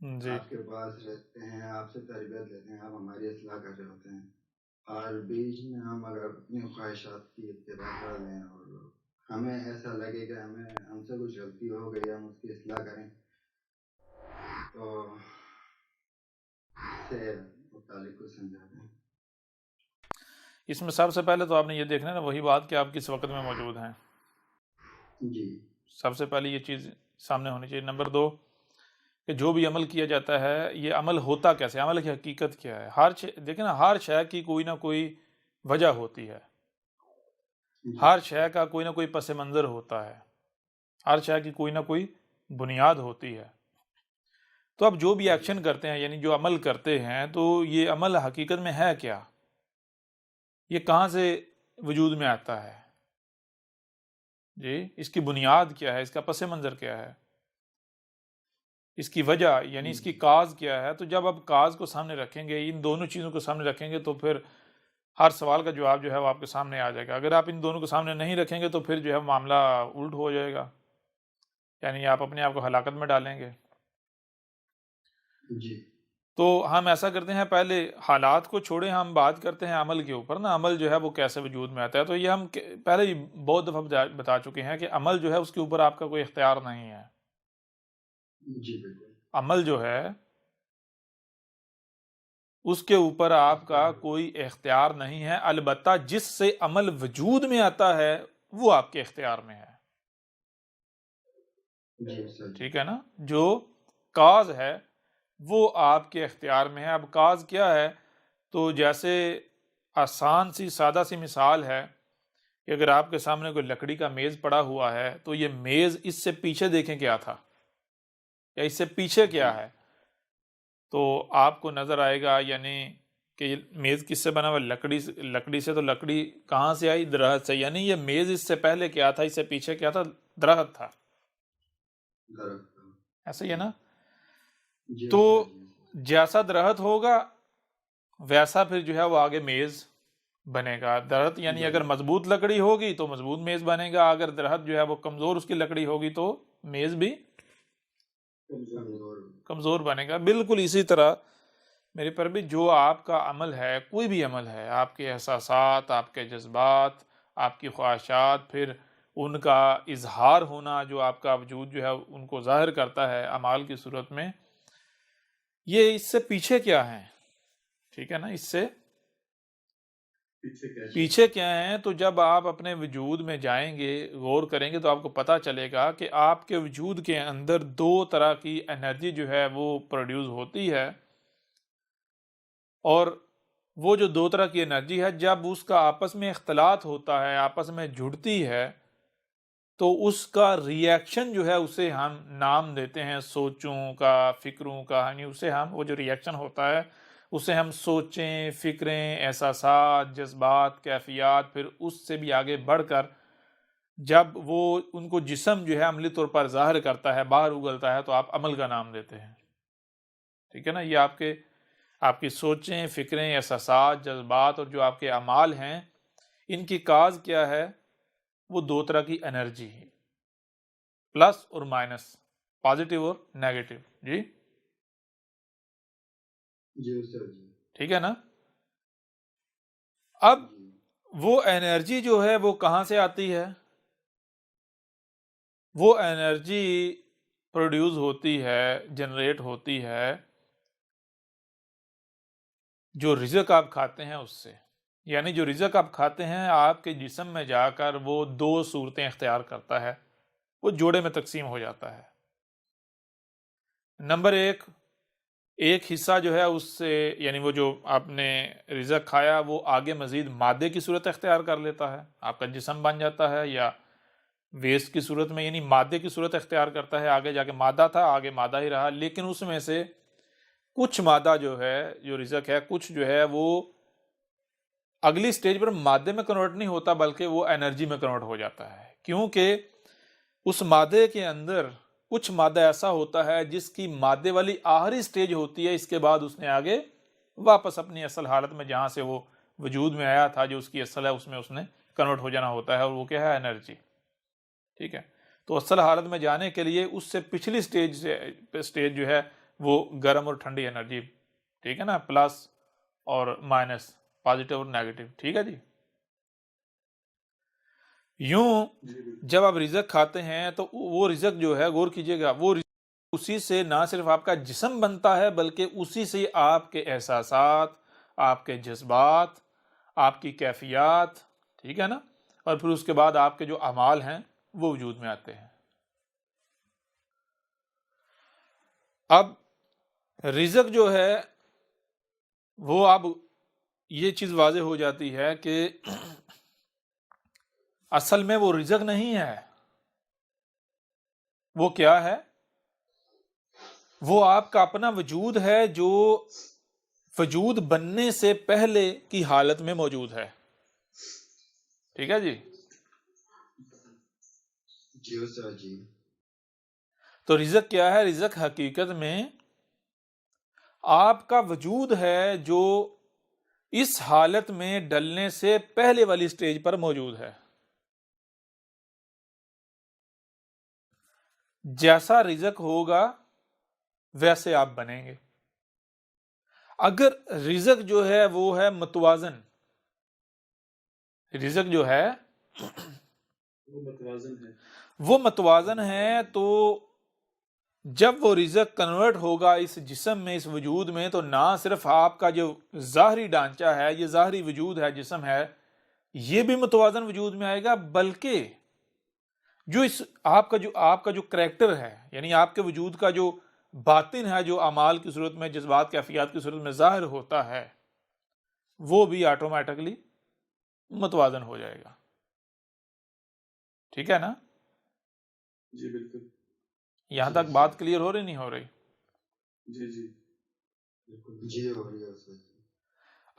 جی آپ کے پاس رہتے ہیں، آپ سے تربیت لیتے ہیں، آپ ہماری اصلاح کر رہے ہوتے ہیں، اور بیچ میں ہم اگر اپنی خواہشات کی اتباع کر لیں اور ہمیں ایسا لگے کہ ہم سے کچھ غلطی ہو گئی، ہم اس کی اصلاح کریں، تو اس سے متعلق کو سمجھا دیں۔ اس میں سب سے پہلے تو آپ نے یہ دیکھنا ہے نا وہی بات کہ آپ کس وقت میں موجود ہیں، جی سب سے پہلے یہ چیز سامنے ہونی چاہیے۔ نمبر دو کہ جو بھی عمل کیا جاتا ہے یہ عمل ہوتا کیسے، عمل کی حقیقت کیا ہے۔ دیکھیں نا، ہر شے کی کوئی نہ کوئی وجہ ہوتی ہے، جی ہر شے کا کوئی نہ کوئی پس منظر ہوتا ہے، ہر شے کی کوئی نہ کوئی بنیاد ہوتی ہے۔ تو اب جو بھی جی ایکشن کرتے ہیں، یعنی جو عمل کرتے ہیں، تو یہ عمل حقیقت میں ہے کیا، یہ کہاں سے وجود میں آتا ہے، جی اس کی بنیاد کیا ہے، اس کا پس منظر کیا ہے، اس کی وجہ یعنی اس کی جی کاز کیا ہے۔ تو جب آپ کاز کو سامنے رکھیں گے، ان دونوں چیزوں کو سامنے رکھیں گے، تو پھر ہر سوال کا جواب جو ہے وہ آپ کے سامنے آ جائے گا۔ اگر آپ ان دونوں کو سامنے نہیں رکھیں گے تو پھر جو ہے معاملہ الٹ ہو جائے گا، یعنی آپ اپنے آپ کو ہلاکت میں ڈالیں گے۔ جی تو ہم ایسا کرتے ہیں، پہلے حالات کو چھوڑیں، ہم بات کرتے ہیں عمل کے اوپر نا، عمل جو ہے وہ کیسے وجود میں آتا ہے۔ تو یہ ہم پہلے ہی بہت دفعہ بتا چکے ہیں کہ عمل جو ہے اس کے اوپر آپ کا کوئی اختیار نہیں ہے۔ جی بالکل عمل جو ہے اس کے اوپر آپ کا اختیار۔ کوئی اختیار نہیں ہے، البتہ جس سے عمل وجود میں آتا ہے وہ آپ کے اختیار میں ہے، جی سر جی ٹھیک ہے نا۔ جو کاز ہے وہ آپ کے اختیار میں ہے۔ اب کاز کیا ہے؟ تو جیسے آسان سی سادہ سی مثال ہے کہ اگر آپ کے سامنے کوئی لکڑی کا میز پڑا ہوا ہے تو یہ میز اس سے پیچھے دیکھیں کیا تھا یا اس سے پیچھے جی کیا ہے، تو آپ کو نظر آئے گا یعنی کہ یہ میز کس سے بنا ہوا، لکڑی سے۔ تو لکڑی کہاں سے آئی؟ درخت سے، یعنی یہ میز اس سے پہلے کیا تھا، اس سے پیچھے کیا تھا؟ درخت تھا، درخت۔ ایسا ہی ہے نا۔ جی تو سر جی جیسا درخت ہوگا ویسا پھر جو ہے وہ آگے میز بنے گا۔ درخت یعنی اگر بنے مضبوط لکڑی ہوگی تو مضبوط میز بنے گا، اگر درخت جو ہے وہ کمزور اس کی لکڑی ہوگی تو میز بھی کمزور۔ کمزور بنے گا۔ بالکل اسی طرح میرے پر بھی جو آپ کا عمل ہے، کوئی بھی عمل ہے، آپ کے احساسات، آپ کے جذبات، آپ کی خواہشات، پھر ان کا اظہار ہونا جو آپ کا وجود جو ہے ان کو ظاہر کرتا ہے اعمال کی صورت میں، یہ اس سے پیچھے کیا ہے، ٹھیک ہے نا، اس سے پیچھے کیسے؟ پیچھے کیا ہیں؟ تو جب آپ اپنے وجود میں جائیں گے، غور کریں گے، تو آپ کو پتہ چلے گا کہ آپ کے وجود کے اندر دو طرح کی انرجی جو ہے وہ پروڈیوس ہوتی ہے، اور وہ جو دو طرح کی انرجی ہے جب اس کا آپس میں اختلاط ہوتا ہے، آپس میں جڑتی ہے، تو اس کا ری ایکشن جو ہے اسے ہم نام دیتے ہیں سوچوں کا، فکروں کا، یعنی اسے ہم وہ جو ری ایکشن ہوتا ہے اسے ہم سوچیں، فکریں، احساسات، جذبات، کیفیات، پھر اس سے بھی آگے بڑھ کر جب وہ ان کو جسم جو ہے عملی طور پر ظاہر کرتا ہے، باہر اگلتا ہے، تو آپ عمل کا نام دیتے ہیں، ٹھیک ہے نا۔ یہ آپ کی سوچیں، فکریں، احساسات، جذبات اور جو آپ کے اعمال ہیں، ان کی کاز کیا ہے؟ وہ دو طرح کی انرجی ہے، پلس اور مائنس، پازیٹیو اور نیگیٹو، جی جی سر جی ٹھیک ہے نا۔ اب جی وہ انرجی جو ہے وہ کہاں سے آتی ہے؟ وہ انرجی پروڈیوس ہوتی ہے، جنریٹ ہوتی ہے جو رزق آپ کھاتے ہیں اس سے، یعنی جو رزق آپ کھاتے ہیں آپ کے جسم میں جا کر وہ دو صورتیں اختیار کرتا ہے، وہ جوڑے میں تقسیم ہو جاتا ہے۔ نمبر ایک حصہ جو ہے اس سے، یعنی وہ جو آپ نے رزق کھایا وہ آگے مزید مادے کی صورت اختیار کر لیتا ہے، آپ کا جسم بن جاتا ہے، یا ویسٹ کی صورت میں، یعنی مادے کی صورت اختیار کرتا ہے، آگے جا کے مادہ تھا، آگے مادہ ہی رہا، لیکن اس میں سے کچھ مادہ جو ہے، جو رزق ہے، کچھ جو ہے وہ اگلی سٹیج پر مادے میں کنورٹ نہیں ہوتا بلکہ وہ انرجی میں کنورٹ ہو جاتا ہے، کیونکہ اس مادے کے اندر کچھ مادہ ایسا ہوتا ہے جس کی مادے والی آخری سٹیج ہوتی ہے، اس کے بعد اس نے آگے واپس اپنی اصل حالت میں جہاں سے وہ وجود میں آیا تھا، جو اس کی اصل ہے، اس میں اس نے کنورٹ ہو جانا ہوتا ہے، اور وہ کیا ہے؟ انرجی، ٹھیک ہے۔ تو اصل حالت میں جانے کے لیے اس سے پچھلی سٹیج جو ہے وہ گرم اور ٹھنڈی انرجی، ٹھیک ہے نا، پلس اور مائنس، پازیٹیو اور نیگیٹو، ٹھیک ہے جی۔ یوں جب آپ رزق کھاتے ہیں تو وہ رزق جو ہے، غور کیجئے گا، وہ رزق اسی سے نہ صرف آپ کا جسم بنتا ہے بلکہ اسی سے آپ کے احساسات، آپ کے جذبات، آپ کی کیفیات، ٹھیک ہے نا، اور پھر اس کے بعد آپ کے جو اعمال ہیں وہ وجود میں آتے ہیں۔ اب رزق جو ہے وہ اب یہ چیز واضح ہو جاتی ہے کہ اصل میں وہ رزق نہیں ہے، وہ کیا ہے؟ وہ آپ کا اپنا وجود ہے جو وجود بننے سے پہلے کی حالت میں موجود ہے، ٹھیک ہے جی۔ جی استاد جی۔ تو رزق کیا ہے؟ رزق حقیقت میں آپ کا وجود ہے جو اس حالت میں ڈلنے سے پہلے والی سٹیج پر موجود ہے۔ جیسا رزق ہوگا ویسے آپ بنیں گے۔ اگر رزق جو ہے وہ ہے متوازن، رزق جو ہے وہ متوازن ہے، تو جب وہ رزق کنورٹ ہوگا اس جسم میں، اس وجود میں، تو نہ صرف آپ کا جو ظاہری ڈھانچہ ہے، یہ ظاہری وجود ہے، جسم ہے، یہ بھی متوازن وجود میں آئے گا، بلکہ جو آپ کا جو کریکٹر ہے، یعنی آپ کے وجود کا جو باطن ہے، جو اعمال کی صورت میں، جذبات، کیفیات کی صورت میں ظاہر ہوتا ہے، وہ بھی آٹومیٹکلی متوازن ہو جائے گا، ٹھیک ہے نا؟ جی بالکل۔ یہاں تک بات کلیئر ہو رہی نہیں ہو رہی؟ جی جی جی ہو رہی ہے استاد جی۔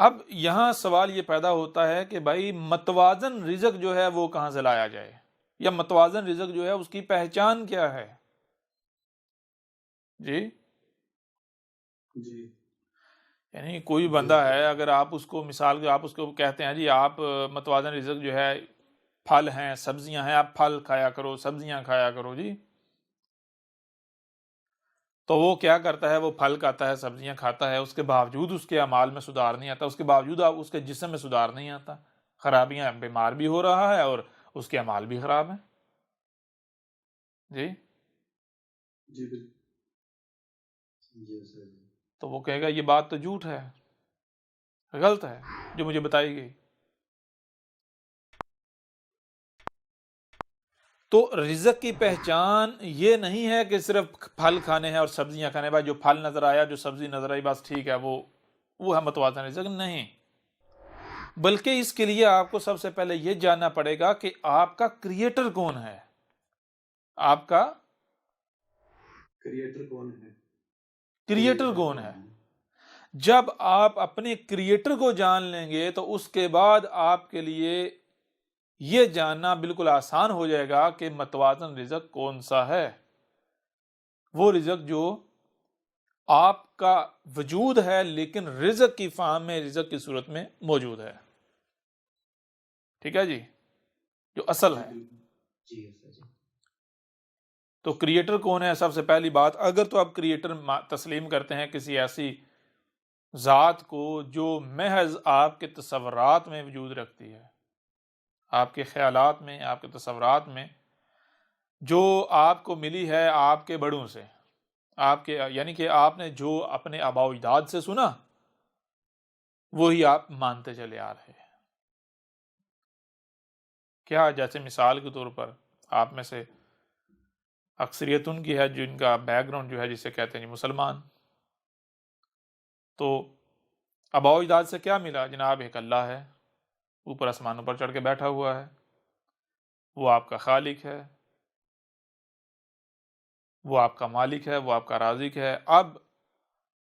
اب یہاں سوال یہ پیدا ہوتا ہے کہ بھائی متوازن رزق جو ہے وہ کہاں سے لایا جائے، یا متوازن رزق جو ہے اس کی پہچان کیا ہے؟ جی جی یعنی کوئی بندہ ہے، اگر آپ اس کو مثال کے آپ اس کو کہتے ہیں جی آپ متوازن رزق جو ہے پھل ہیں، سبزیاں ہیں، آپ پھل کھایا کرو، سبزیاں کھایا کرو جی، تو وہ کیا کرتا ہے؟ وہ پھل کھاتا ہے، سبزیاں کھاتا ہے، اس کے باوجود اس کے اعمال میں سدھار نہیں آتا، اس کے باوجود اس کے جسم میں سدھار نہیں آتا، خرابیاں، بیمار بھی ہو رہا ہے اور اس کے اعمال بھی خراب ہیں، جی۔ جی بالکل۔ جی استاد جی۔ تو وہ کہے گا یہ بات تو جھوٹ ہے، غلط ہے جو مجھے بتائی گئی۔ تو رزق کی پہچان یہ نہیں ہے کہ صرف پھل کھانے ہیں اور سبزیاں کھانے، بھائی جو پھل نظر آیا، جو سبزی نظر آئی، بس ٹھیک ہے، وہ ہے متوازن رزق، نہیں، بلکہ اس کے لیے آپ کو سب سے پہلے یہ جاننا پڑے گا کہ آپ کا کریٹر کون ہے، آپ کا کریٹر کون ہے؟ کریٹر کون ہے۔ جب آپ اپنے کریٹر کو جان لیں گے تو اس کے بعد آپ کے لیے یہ جاننا بالکل آسان ہو جائے گا کہ متوازن رزق کون سا ہے، وہ رزق جو آپ کا وجود ہے لیکن رزق کی فارم میں، رزق کی صورت میں موجود ہے، ٹھیک ہے جی، جو اصل ہے۔ جی استاد جی۔ تو کریٹر کون ہے؟ سب سے پہلی بات، اگر تو آپ کریٹر تسلیم کرتے ہیں کسی ایسی ذات کو جو محض آپ کے تصورات میں وجود رکھتی ہے، آپ کے خیالات میں، آپ کے تصورات میں، جو آپ کو ملی ہے آپ کے بڑوں سے، آپ کے یعنی کہ آپ نے جو اپنے آباء و اجداد سے سنا وہی آپ مانتے چلے آ رہے ہیں۔ کیا جیسے مثال کے طور پر آپ میں سے اکثریت ان کی ہے جن کا بیک گراؤنڈ جو ہے جسے کہتے ہیں مسلمان، تو آباء و اجداد سے کیا ملا؟ جناب ایک اللہ ہے، اوپر آسمانوں پر چڑھ کے بیٹھا ہوا ہے، وہ آپ کا خالق ہے، وہ آپ کا مالک ہے، وہ آپ کا رازق ہے۔ اب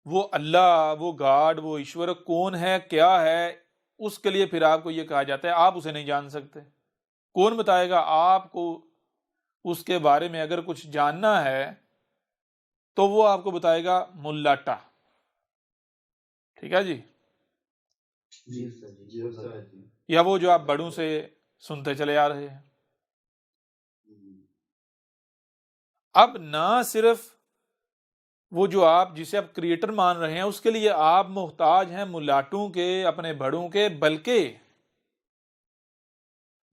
وہ اللہ، وہ گاڈ، وہ ایشور کون ہے، کیا ہے، اس کے لیے پھر آپ کو یہ کہا جاتا ہے آپ اسے نہیں جان سکتے۔ کون بتائے گا آپ کو؟ اس کے بارے میں اگر کچھ جاننا ہے تو وہ آپ کو بتائے گا ملاٹا، ٹھیک ہے جی، جی استاد جی۔ جی استاد جی۔ یا وہ جو آپ بڑوں سے سنتے چلے آ رہے ہیں۔ اب نہ صرف وہ جو آپ جسے آپ کریٹر مان رہے ہیں اس کے لیے آپ محتاج ہیں ملاٹوں کے، اپنے بڑوں کے، بلکہ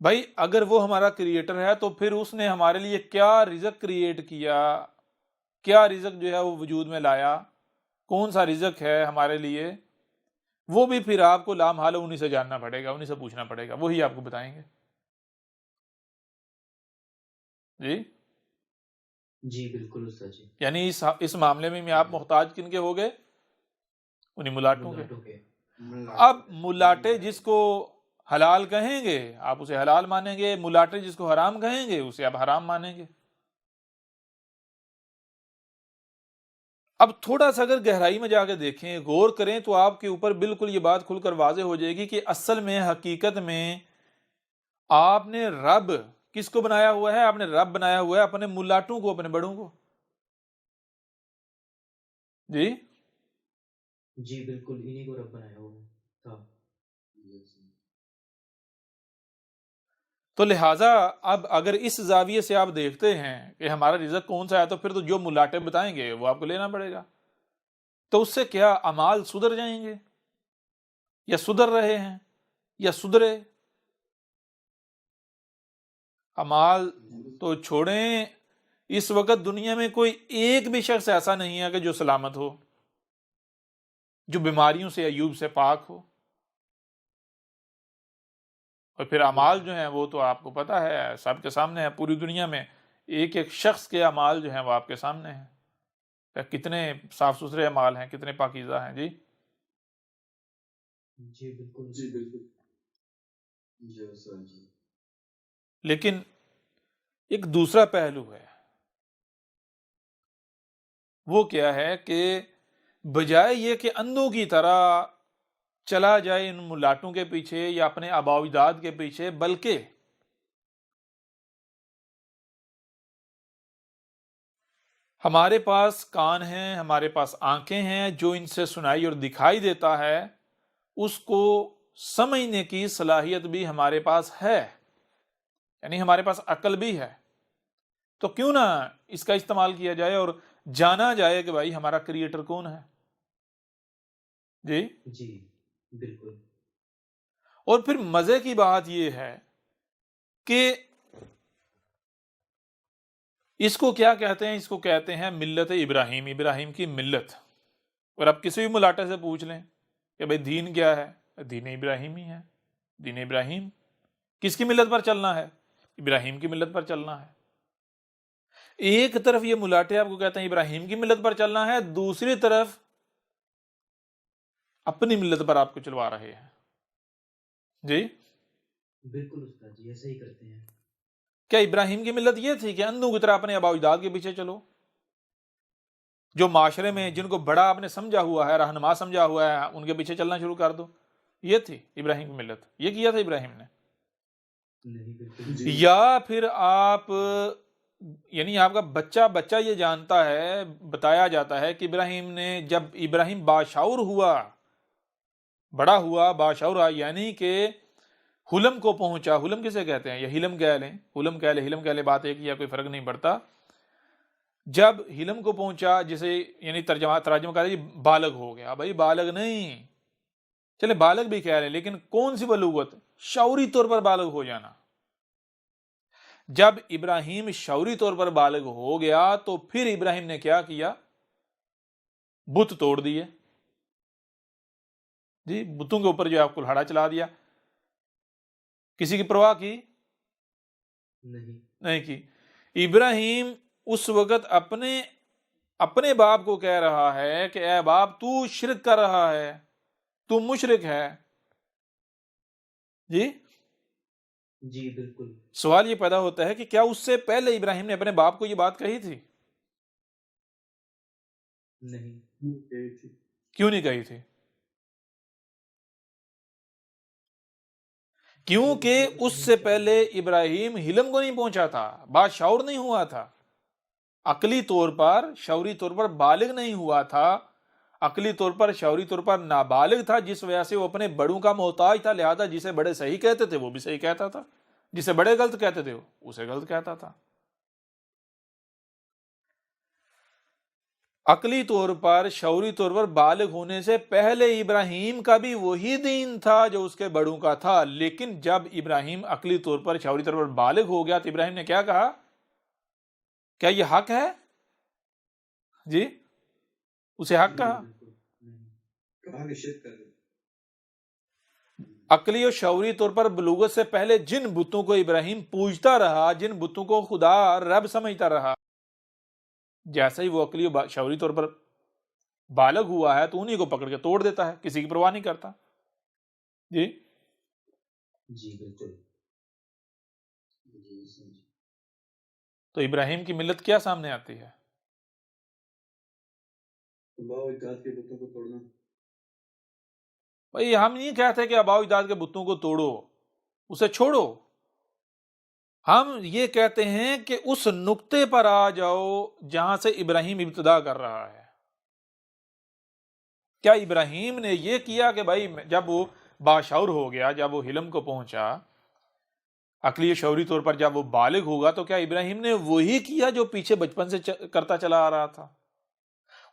بھائی اگر وہ ہمارا کریٹر ہے تو پھر اس نے ہمارے لیے کیا رزق کریٹ کیا، کیا رزق جو ہے وہ وجود میں لایا، کون سا رزق ہے ہمارے لیے، وہ بھی پھر آپ کو لامحال انہی سے جاننا پڑے گا، انہی سے پوچھنا پڑے گا، وہی آپ کو بتائیں گے۔ جی جی بالکل استاد جی، یعنی اس معاملے میں آپ محتاج کن کے ہو گئے؟ انہی ملاٹوں کے۔ ملاٹوں کے۔ اب ملاٹے جس کو حلال کہیں گے آپ اسے حلال مانیں گے، ملاٹے جس کو حرام کہیں گے اسے آپ حرام مانیں گے۔ اب تھوڑا سا اگر گہرائی میں جا کے دیکھیں، غور کریں تو آپ کے اوپر بالکل یہ بات کھل کر واضح ہو جائے گی کہ اصل میں حقیقت میں آپ نے رب کس کو بنایا ہوا ہے؟ آپ نے رب بنایا ہوا ہے اپنے ملاٹوں کو، اپنے بڑوں کو۔ جی جی بالکل انہی کو رب بنایا ہوا تھا۔ تو لہٰذا اب اگر اس زاویے سے آپ دیکھتے ہیں کہ ہمارا رزق کون سا ہے، تو پھر تو جو ملاٹے بتائیں گے وہ آپ کو لینا پڑے گا۔ تو اس سے کیا اعمال سدھر جائیں گے، یا سدھر رہے ہیں، یا سدھرے؟ اعمال تو چھوڑیں، اس وقت دنیا میں کوئی ایک بھی شخص ایسا نہیں ہے کہ جو سلامت ہو، جو بیماریوں سے ایوب سے پاک ہو۔ اور پھر اعمال جو ہیں وہ تو آپ کو پتہ ہے، سب کے سامنے ہے، پوری دنیا میں ایک ایک شخص کے اعمال جو ہیں وہ آپ کے سامنے ہیں، کتنے صاف ستھرے اعمال ہیں، کتنے پاکیزہ ہیں۔ جی جی بالکل۔ جی بالکل۔ جی استاد جی۔ لیکن ایک دوسرا پہلو ہے، وہ کیا ہے کہ بجائے یہ کہ اندھوں کی طرح چلا جائے ان ملاٹوں کے پیچھے یا اپنے آباء و اجداد کے پیچھے، بلکہ ہمارے پاس کان ہیں، ہمارے پاس آنکھیں ہیں، جو ان سے سنائی اور دکھائی دیتا ہے اس کو سمجھنے کی صلاحیت بھی ہمارے پاس ہے، یعنی ہمارے پاس عقل بھی ہے۔ تو کیوں نہ اس کا استعمال کیا جائے اور جانا جائے کہ بھائی ہمارا کریٹر کون ہے۔ جی جی بالکل۔ اور پھر مزے کی بات یہ ہے کہ اس کو کیا کہتے ہیں؟ اس کو کہتے ہیں ملت ابراہیم، ابراہیم کی ملت۔ اور اب کسی بھی ملاٹے سے پوچھ لیں کہ بھئی دین کیا ہے، دین ابراہیم ہی ہے۔ دین ابراہیم کس کی ملت پر چلنا ہے؟ ابراہیم کی ملت پر چلنا ہے۔ ایک طرف یہ ملاٹے آپ کو کہتے ہیں ابراہیم کی ملت پر چلنا ہے، دوسری طرف اپنی ملت پر آپ کو چلوا رہے ہیں۔ جی بالکل استاد جی ایسا ہی کرتے ہیں۔ کیا ابراہیم کی ملت یہ تھی کہ اندھوں کی طرح اپنے آباء و اجداد کے پیچھے چلو؟ جو معاشرے میں جن کو بڑا آپ نے سمجھا ہوا ہے، رہنما سمجھا ہوا ہے، ان کے پیچھے چلنا شروع کر دو؟ یہ تھی ابراہیم کی ملت، یہ کیا تھا ابراہیم نے؟ نہیں بالکل۔ جی یا پھر آپ یعنی آپ کا بچہ یہ جانتا ہے، بتایا جاتا ہے کہ ابراہیم نے جب ابراہیم باشعور ہوا، بڑا ہوا، باشعور ہوا، یعنی کہ حلم کو پہنچا۔ حلم کسے کہتے ہیں؟ یا حلم کہہ لیں، حلم کہہ لیں، حلم کہہ لیں، بات ایک یا کوئی فرق نہیں پڑتا۔ جب حلم کو پہنچا، جسے یعنی ترجمہ کہہ لیں بالغ ہو گیا۔ بھائی بالغ نہیں، چلے بالغ بھی کہہ لیں، لیکن کون سی بلوغت؟ شعوری طور پر بالغ ہو جانا۔ جب ابراہیم شعوری طور پر بالغ ہو گیا تو پھر ابراہیم نے کیا کیا؟ بت توڑ دیے۔ جی بتوں کے اوپر جو آپ کلہاڑا چلا دیا۔ کسی کی پرواہ کی؟ نہیں کی۔ ابراہیم اس وقت اپنے باپ کو کہہ رہا ہے کہ اے باپ تو شرک کر رہا ہے، تو مشرک ہے۔ جی جی بالکل۔ سوال یہ پیدا ہوتا ہے کہ کیا اس سے پہلے ابراہیم نے اپنے باپ کو یہ بات کہی تھی؟ نہیں۔ یہی تھی۔ کیوں نہیں کہی تھی؟ کیونکہ اس سے پہلے ابراہیم حلم کو نہیں پہنچا تھا، باشعور نہیں ہوا تھا، عقلی طور پر شعوری طور پر بالغ نہیں ہوا تھا، عقلی طور پر شعوری طور پر نابالغ تھا، جس وجہ سے وہ اپنے بڑوں کا محتاج تھا۔ لہذا جسے بڑے صحیح کہتے تھے وہ بھی صحیح کہتا تھا، جسے بڑے غلط کہتے تھے اسے غلط کہتا تھا۔ عقلی طور پر، شعوری طور پر بالغ ہونے سے پہلے ابراہیم کا بھی وہی دین تھا جو اس کے بڑوں کا تھا، لیکن جب ابراہیم عقلی طور پر، شعوری طور پر بالغ ہو گیا تو ابراہیم نے کیا کہا؟ کیا یہ حق ہے؟ جی، اسے حق جی کہا؟ بالکل نہیں۔ کہاں نشچت کر دیں؟ عقلی اور شعوری طور پر بلوغت سے پہلے جن بتوں کو ابراہیم پوجتا رہا، جن بتوں کو خدا رب سمجھتا رہا، جیسے ہی وہ عقلی اور شعوری طور پر بالغ ہوا ہے تو انہی کو پکڑ کے توڑ دیتا ہے، کسی کی پرواہ نہیں کرتا۔ جی، جی بالکل جی سمجھ تو ابراہیم کی ملت کیا سامنے آتی ہے؟ آباء و اجداد کے بتوں کو توڑنا۔ بھئی ہم نہیں کہتے کہ آباء و اجداد کے بتوں کو توڑو، اسے چھوڑو، ہم یہ کہتے ہیں کہ اس نقطے پر آ جاؤ جہاں سے ابراہیم ابتدا کر رہا ہے۔ کیا ابراہیم نے یہ کیا کہ بھائی جب وہ باشعور ہو گیا، جب وہ حلم کو پہنچا، عقلی شعوری طور پر جب وہ بالغ ہوگا، تو کیا ابراہیم نے وہی کیا جو پیچھے بچپن سے کرتا چلا آ رہا تھا؟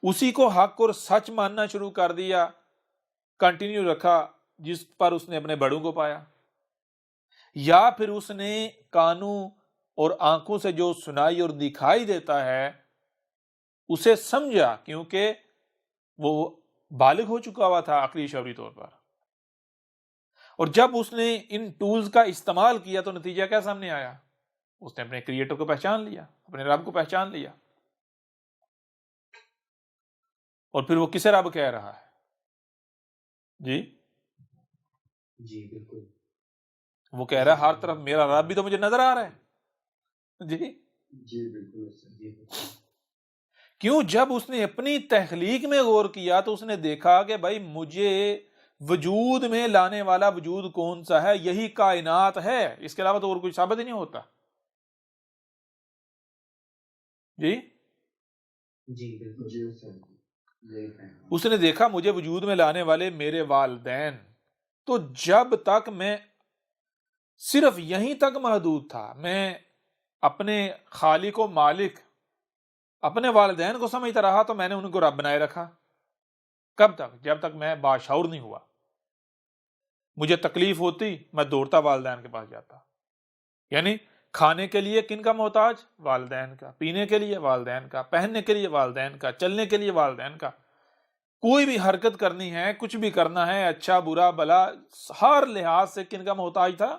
اسی کو حق اور سچ ماننا شروع کر دیا، کنٹینیو رکھا، جس پر اس نے اپنے بڑوں کو پایا؟ یا پھر اس نے کانوں اور آنکھوں سے جو سنائی اور دکھائی دیتا ہے اسے سمجھا، کیونکہ وہ بالغ ہو چکا ہوا تھا عقلی شعوری طور پر، اور جب اس نے ان ٹولز کا استعمال کیا تو نتیجہ کیا سامنے آیا؟ اس نے اپنے کریٹر کو پہچان لیا، اپنے رب کو پہچان لیا، اور پھر وہ کسے رب کہہ رہا ہے؟ جی، جی بالکل وہ کہہ رہا ہے ہر طرف میرا رب بھی تو مجھے نظر آ رہا ہے۔ جی، جی بالکل صحیح۔ جی بالکل کیوں؟ جب اس نے اپنی تخلیق میں غور کیا تو اس نے دیکھا کہ بھائی مجھے وجود میں لانے والا وجود کون سا ہے؟ یہی کائنات ہے، اس کے علاوہ تو اور کچھ ثابت ہی نہیں ہوتا۔ جی، جی بالکل جی سر، دیکھ رہے ہیں۔ اس نے دیکھا مجھے وجود میں لانے والے میرے والدین، تو جب تک میں صرف یہیں تک محدود تھا، میں اپنے خالق و مالک، اپنے والدین کو سمجھتا رہا، تو میں نے ان کو رب بنائے رکھا۔ کب تک؟ جب تک میں باشعور نہیں ہوا۔ مجھے تکلیف ہوتی میں دوڑتا والدین کے پاس جاتا، یعنی کھانے کے لیے کن کا محتاج؟ والدین کا، پینے کے لیے والدین کا، پہننے کے لیے والدین کا، چلنے کے لیے والدین کا، کوئی بھی حرکت کرنی ہے، کچھ بھی کرنا ہے، اچھا برا بلا، ہر لحاظ سے کن کا محتاج تھا؟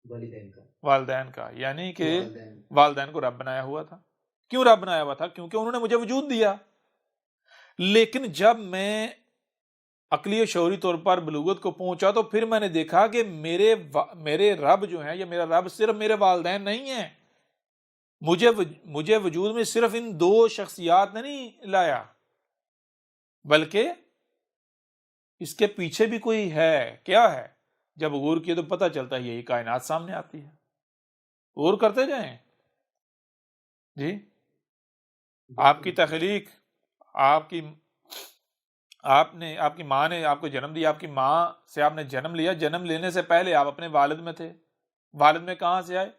والدین کا والدین کا، یعنی کہ والدین والدین کو رب بنایا ہوا تھا۔ کیوں رب بنایا ہوا تھا؟ کیونکہ انہوں نے مجھے وجود دیا۔ لیکن جب میں عقلی و شعوری طور پر بلوغت کو پہنچا تو پھر میں نے دیکھا کہ میرے رب جو ہیں، یا میرا رب صرف میرے والدین نہیں ہیں، مجھے وجود میں صرف ان دو شخصیات نے نہیں لایا، بلکہ اس کے پیچھے بھی کوئی ہے۔ کیا ہے؟ جب غور کیے تو پتہ چلتا ہے یہی کائنات سامنے آتی ہے۔ غور کرتے جائیں۔ جی، آپ کی تخلیق، آپ کی ماں نے آپ کو جنم دیا، آپ کی ماں سے آپ نے جنم لیا، جنم لینے سے پہلے آپ اپنے والد میں تھے۔ والد میں کہاں سے آئے؟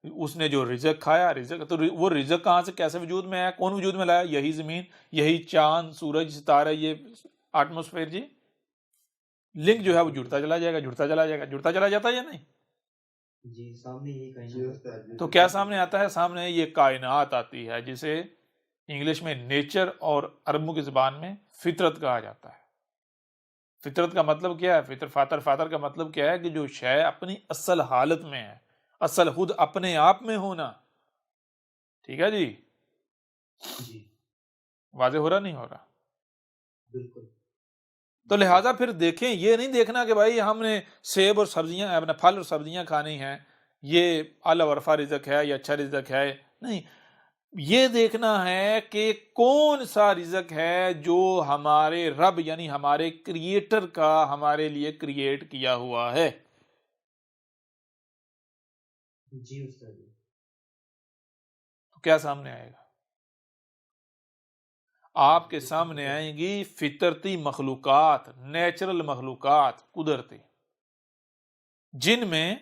اس نے جو رزق کھایا، تو وہ رزق کہاں سے، کیسے وجود میں آیا؟ کون وجود میں لایا؟ یہی زمین، یہی چاند، سورج، ستارہ، یہ ایٹماسفیئر۔ جی، لنک جو ہے وہ جڑتا چلا جائے گا، جڑتا چلا جائے گا، جڑتا چلا جاتا ہے یا نہیں؟ جی سامنے یہ جی کائنات استاد جی، تو کیا سامنے آتا ہے؟ سامنے یہ کائنات آتی ہے، جسے انگلش میں نیچر اور عربوں کی زبان میں فطرت کہا جاتا ہے۔ فطرت کا مطلب کیا ہے؟ فاتر کا مطلب کیا ہے؟ کہ جو شے اپنی اصل حالت میں ہے، اصل خود اپنے آپ میں ہونا۔ ٹھیک ہے جی، جی واضح ہو رہا نہیں ہو رہا؟ بالکل تو لہٰذا پھر دیکھیں، یہ نہیں دیکھنا کہ بھائی ہم نے سیب اور سبزیاں، اپنے پھل اور سبزیاں کھانی ہیں، یہ اعلی ورفا رزق ہے یا اچھا رزق ہے، نہیں، یہ دیکھنا ہے کہ کون سا رزق ہے جو ہمارے رب یعنی ہمارے کریٹر کا ہمارے لیے کریٹ کیا ہوا ہے۔ جی استاد جی تو کیا سامنے آئے گا؟ آپ کے سامنے آئیں گی فطرتی مخلوقات، نیچرل مخلوقات، قدرتی، جن میں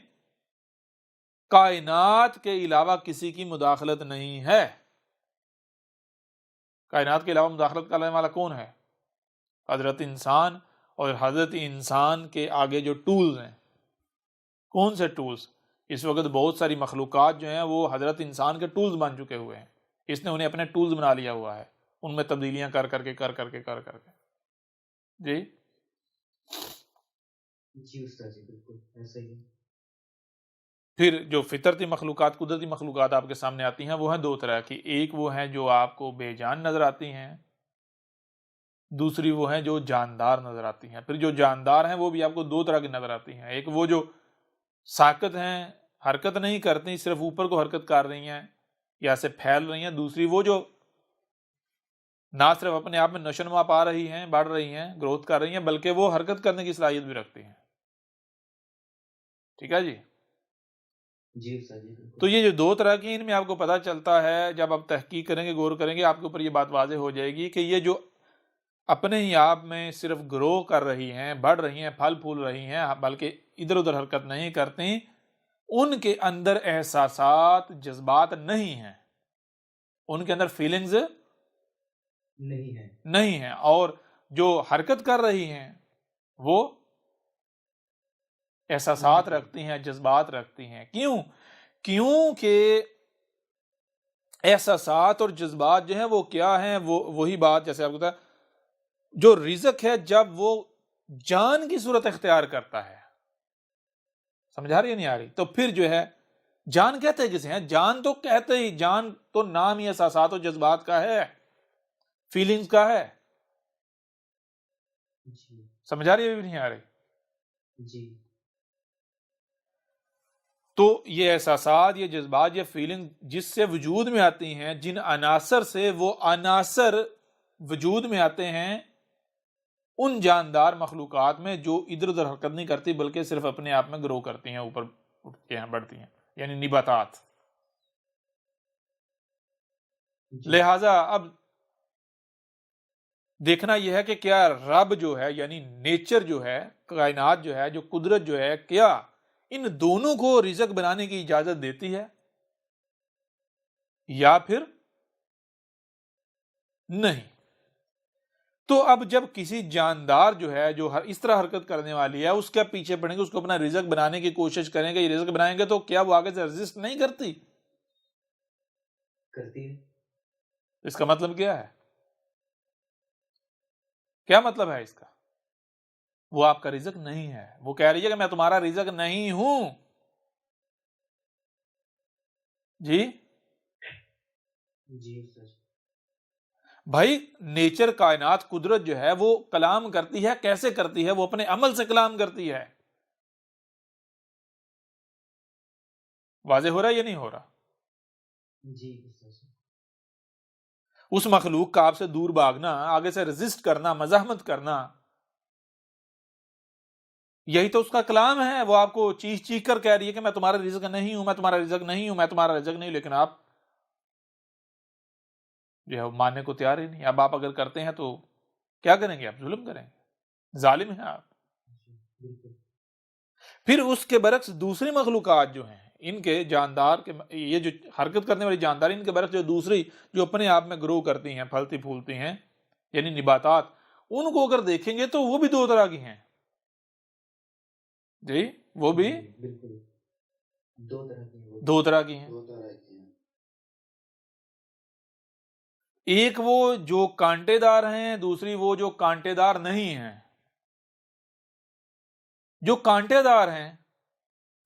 کائنات کے علاوہ کسی کی مداخلت نہیں ہے۔ کائنات کے علاوہ مداخلت کرنے والا کون ہے؟ حضرت انسان، اور حضرت انسان کے آگے جو ٹولز ہیں، کون سے ٹولز؟ اس وقت بہت ساری مخلوقات جو ہیں وہ حضرت انسان کے ٹولز بن چکے ہوئے ہیں، اس نے انہیں اپنے ٹولز بنا لیا ہوا ہے، ان میں تبدیلیاں کر کر کے جی جی استاد جی بالکل ایسا ہی ہے۔ پھر جو فطرتی مخلوقات، قدرتی مخلوقات آپ کے سامنے آتی ہیں وہ ہیں دو طرح کی، ایک وہ ہیں جو آپ کو بے جان نظر آتی ہیں، دوسری وہ ہیں جو جاندار نظر آتی ہیں۔ پھر جو جاندار ہیں وہ بھی آپ کو دو طرح کی نظر آتی ہیں، ایک وہ جو ساکت ہیں، حرکت نہیں کرتی، صرف اوپر کو حرکت کر رہی ہیں یا سے پھیل رہی ہیں، دوسری وہ جو نہ صرف اپنے آپ میں نشوونما پا رہی ہیں، بڑھ رہی ہیں، گروتھ کر رہی ہیں، بلکہ وہ حرکت کرنے کی صلاحیت بھی رکھتی ہیں۔ ٹھیک ہے جی؟ جی استاد جی بالکل۔ تو یہ جو دو طرح کی، ان میں آپ کو پتہ چلتا ہے، جب آپ تحقیق کریں گے، غور کریں گے، آپ کے اوپر یہ بات واضح ہو جائے گی کہ یہ جو اپنے ہی آپ میں صرف گرو کر رہی ہیں، بڑھ رہی ہیں، پھل پھول رہی ہیں، بلکہ ادھر ادھر حرکت نہیں کرتی، ان کے اندر احساسات، جذبات نہیں ہیں، ان کے اندر فیلنگز نہیں ہیں، اور جو حرکت کر رہی ہیں وہ احساسات رکھتی ہیں، جذبات رکھتی ہیں۔ کیونکہ احساسات اور جذبات جو ہیں وہ کیا ہیں؟ وہی بات جیسے آپ کو بتا، جو رزق ہے جب وہ جان کی صورت اختیار کرتا ہے، سمجھا رہی ہے نہیں آ رہی؟ تو پھر جو ہے جان کہتے ہیں کسے ہیں؟ جان تو کہتے ہی، جان تو نام ہی احساسات اور جذبات کا ہے، فیلنگز کا ہے۔ جی سمجھا رہی ہے بھی نہیں آ رہی؟ جی تو یہ احساسات، یہ جذبات، یہ فیلنگ جس سے وجود میں آتی ہیں، جن عناصر سے وہ عناصر وجود میں آتے ہیں، ان جاندار مخلوقات میں جو ادھر ادھر حرکت نہیں کرتی بلکہ صرف اپنے آپ میں گرو کرتی ہیں، اوپر اٹھتی ہیں، بڑھتی ہیں، یعنی نباتات۔ جی لہذا اب دیکھنا یہ ہے کہ کیا رب جو ہے، یعنی نیچر جو ہے، کائنات جو ہے، جو قدرت جو ہے، کیا ان دونوں کو رزق بنانے کی اجازت دیتی ہے یا پھر نہیں؟ تو اب جب کسی جاندار جو ہے، جو اس طرح حرکت کرنے والی ہے، اس کے پیچھے پڑیں گے، اس کو اپنا رزق بنانے کی کوشش کریں گے، یہ رزق بنائیں گے، تو کیا وہ آگے سے رزسٹ نہیں کرتی؟ کرتی ہے۔ اس کا مطلب کیا ہے؟ کیا مطلب ہے اس کا؟ وہ آپ کا رزق نہیں ہے، وہ کہہ رہی ہے کہ میں تمہارا رزق نہیں ہوں۔ جی جی استاد جی۔ بھائی، نیچر، کائنات، قدرت جو ہے وہ کلام کرتی ہے، کیسے کرتی ہے؟ وہ اپنے عمل سے کلام کرتی ہے۔ واضح ہو رہا ہے یا نہیں ہو رہا؟ جی استاد جی۔ اس مخلوق کا آپ سے دور بھاگنا، آگے سے ریزسٹ کرنا، مزاحمت کرنا، یہی تو اس کا کلام ہے۔ وہ آپ کو چیخ چیخ کر کہہ رہی ہے کہ میں تمہارا رزق نہیں ہوں، میں تمہارا رزق نہیں ہوں، میں تمہارا رزق نہیں، لیکن آپ جو ہے ماننے کو تیار ہی نہیں۔ اب آپ اگر کرتے ہیں تو کیا کریں گے؟ آپ ظلم کریں گے، ظالم ہیں آپ۔ بالکل۔ پھر اس کے برعکس دوسری مخلوقات جو ہیں، ان کے جاندار کے، یہ جو حرکت کرنے والی جاندار، ان کے برعکس جو دوسری جو اپنے آپ میں گرو کرتی ہیں، پھلتی پھولتی ہیں، یعنی نباتات، ان کو اگر دیکھیں گے تو وہ بھی دو طرح کی ہیں۔ جی وہ بھی جی بالکل، دو طرح کی ہیں وہ۔ دو طرح کی ہیں۔ دو طرح کی ہیں۔ ایک وہ جو کانٹے دار ہیں، دوسری وہ جو کانٹے دار نہیں ہیں۔ جو کانٹے دار ہیں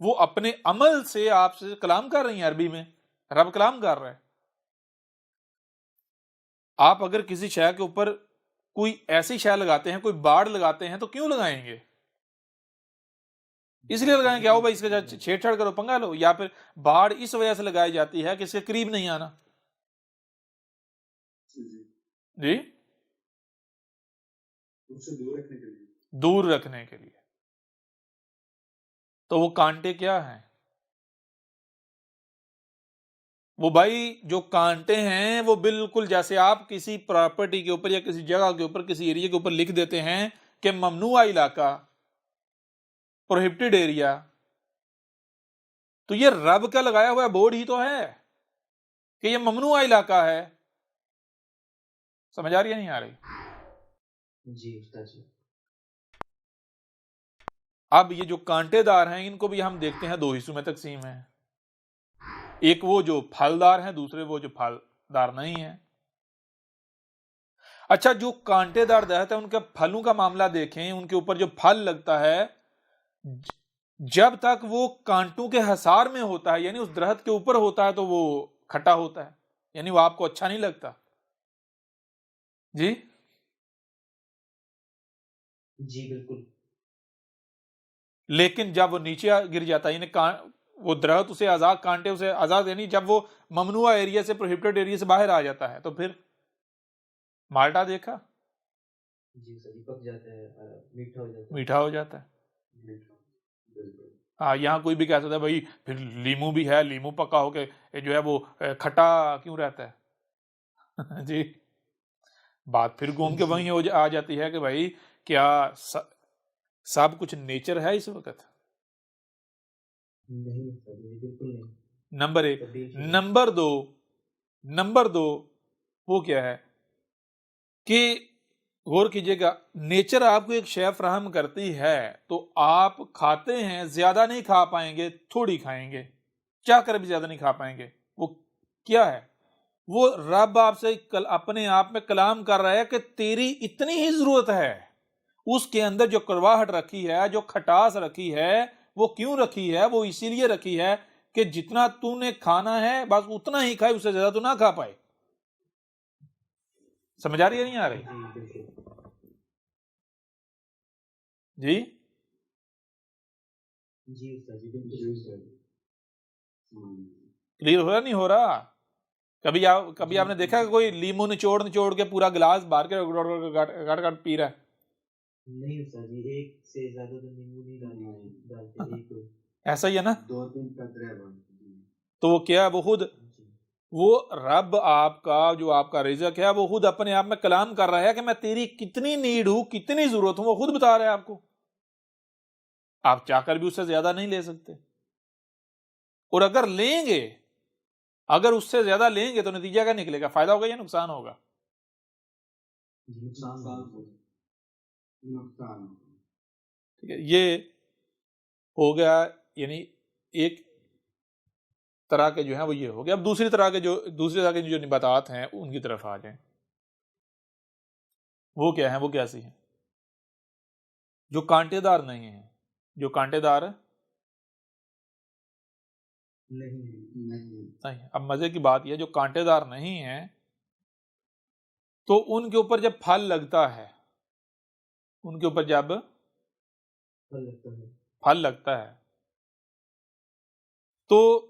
وہ اپنے عمل سے آپ سے کلام کر رہی ہیں، عربی میں رب کلام کر رہا ہے۔ آپ اگر کسی شے کے اوپر کوئی ایسی شے لگاتے ہیں، کوئی باڑ لگاتے ہیں، تو کیوں لگائیں گے؟ اس لیے لگائیں کہ آؤ بھائی اس کے ساتھ چھیڑ چھاڑ کرو، پنگا لو، یا پھر باڑ اس وجہ سے لگائی جاتی ہے کہ اس کے قریب نہیں آنا۔ جی اس سے دور رکھنے کے لیے۔ دور رکھنے کے لیے۔ تو وہ کانٹے کیا ہیں؟ وہ بھائی جو کانٹے ہیں وہ بالکل جیسے آپ کسی پراپرٹی کے اوپر یا کسی جگہ کے اوپر، کسی ایریا کے اوپر لکھ دیتے ہیں کہ ممنوعہ علاقہ، پروہیبٹڈ ایریا، تو یہ رب کا لگایا ہوا بورڈ ہی تو ہے کہ یہ ممنوعہ علاقہ ہے۔ سمجھ آ رہی ہے نہیں آ رہی؟ جی استاد جی. اب یہ جو کانٹے دار ہیں ان کو بھی ہم دیکھتے ہیں 2 حصوں میں تقسیم ہیں. ایک وہ جو پھلدار ہیں، دوسرے وہ جو پھلدار نہیں ہیں. اچھا، جو کانٹے دار درخت ہے ان کے پھلوں کا معاملہ دیکھیں، ان کے اوپر جو پھل لگتا ہے جب تک وہ کانٹوں کے حصار میں ہوتا ہے، یعنی اس درخت کے اوپر ہوتا ہے، تو وہ کھٹا ہوتا ہے، یعنی وہ آپ کو اچھا نہیں لگتا. جی جی بالکل. لیکن جب وہ نیچے گر جاتا ہے، یعنی وہ درخت اسے آزاد، کانٹے اسے آزاد، یعنی جب وہ ممنوع ایریا سے، پروہیبٹڈ ایریا سے باہر آ جاتا ہے، تو پھر مالٹا دیکھا جی سر، پک جاتا ہے، میٹھا ہو جاتا ہے. میٹھا ہو جاتا ہے. بالکل. ہاں، یہاں کوئی بھی کہہ سکتا ہے بھائی پھر لیمو بھی ہے، لیمو پکا ہو کے جو ہے وہ کھٹا کیوں رہتا ہے؟ جی بات پھر گھوم کے وہیں آ جاتی ہے کہ بھائی کیا سب کچھ نیچر ہے اس وقت؟ نہیں استاد جی، بالکل نہیں. نمبر 1. تبدیل شدہ. نمبر دو وہ کیا ہے کہ غور کیجئے گا، نیچر آپ کو ایک شے فراہم کرتی ہے تو آپ کھاتے ہیں، زیادہ نہیں کھا پائیں گے، تھوڑی کھائیں گے، چاہ کر بھی زیادہ نہیں کھا پائیں گے. وہ کیا ہے؟ وہ رب آپ سے اپنے آپ میں کلام کر رہا ہے کہ تیری اتنی ہی ضرورت ہے. اس کے اندر جو کڑواہٹ رکھی ہے، جو کھٹاس رکھی ہے، وہ کیوں رکھی ہے؟ وہ اسی لیے رکھی ہے کہ جتنا تو نے کھانا ہے بس اتنا ہی کھائے، اس سے زیادہ تو نہ کھا پائے. سمجھ آ رہی ہے نہیں آ رہی؟ جی بالکل. جی جی استاد جی بالکل. جی سر. کلیئر ہو رہا نہیں ہو رہا؟ کبھی آپ نے دیکھا کہ کوئی لیمو نچوڑ کے پورا گلاس بھر کے گٹ پی رہا ہے؟ نہیں استاد جی، ایک سے زیادہ تو نیمبو نہیں ڈالتے، ایک. ایسا ہی ہے نا؟ 2-3 قطرے بس. تو وہ کیا ہے؟ وہ خود جی. وہ رب آپ کا جو آپ کا رزق ہے وہ خود اپنے آپ میں کلام کر رہا ہے کہ میں تیری کتنی نیڈ ہوں، کتنی ضرورت ہوں، وہ خود بتا رہا ہے آپ کو. آپ چاہ کر بھی اس سے زیادہ نہیں لے سکتے، اور اگر لیں گے، اگر اس سے زیادہ لیں گے تو نتیجہ کیا نکلے گا؟ فائدہ ہوگا یا نقصان ہوگا؟ نقصان. ٹھیک ہے، یہ ہو گیا. یعنی ایک طرح کے جو ہیں وہ یہ ہو گیا. اب دوسری طرح کے جو نباتات ہیں ان کی طرف آ جائیں. وہ کیا ہیں؟ وہ کیسی ہیں؟ جو کانٹے دار نہیں ہیں. جو کانٹے دار نہیں. اب مزے کی بات یہ، جو کانٹے دار نہیں ہیں تو ان کے اوپر جب پھل لگتا ہے، ان کے اوپر جب پھل لگتا ہے تو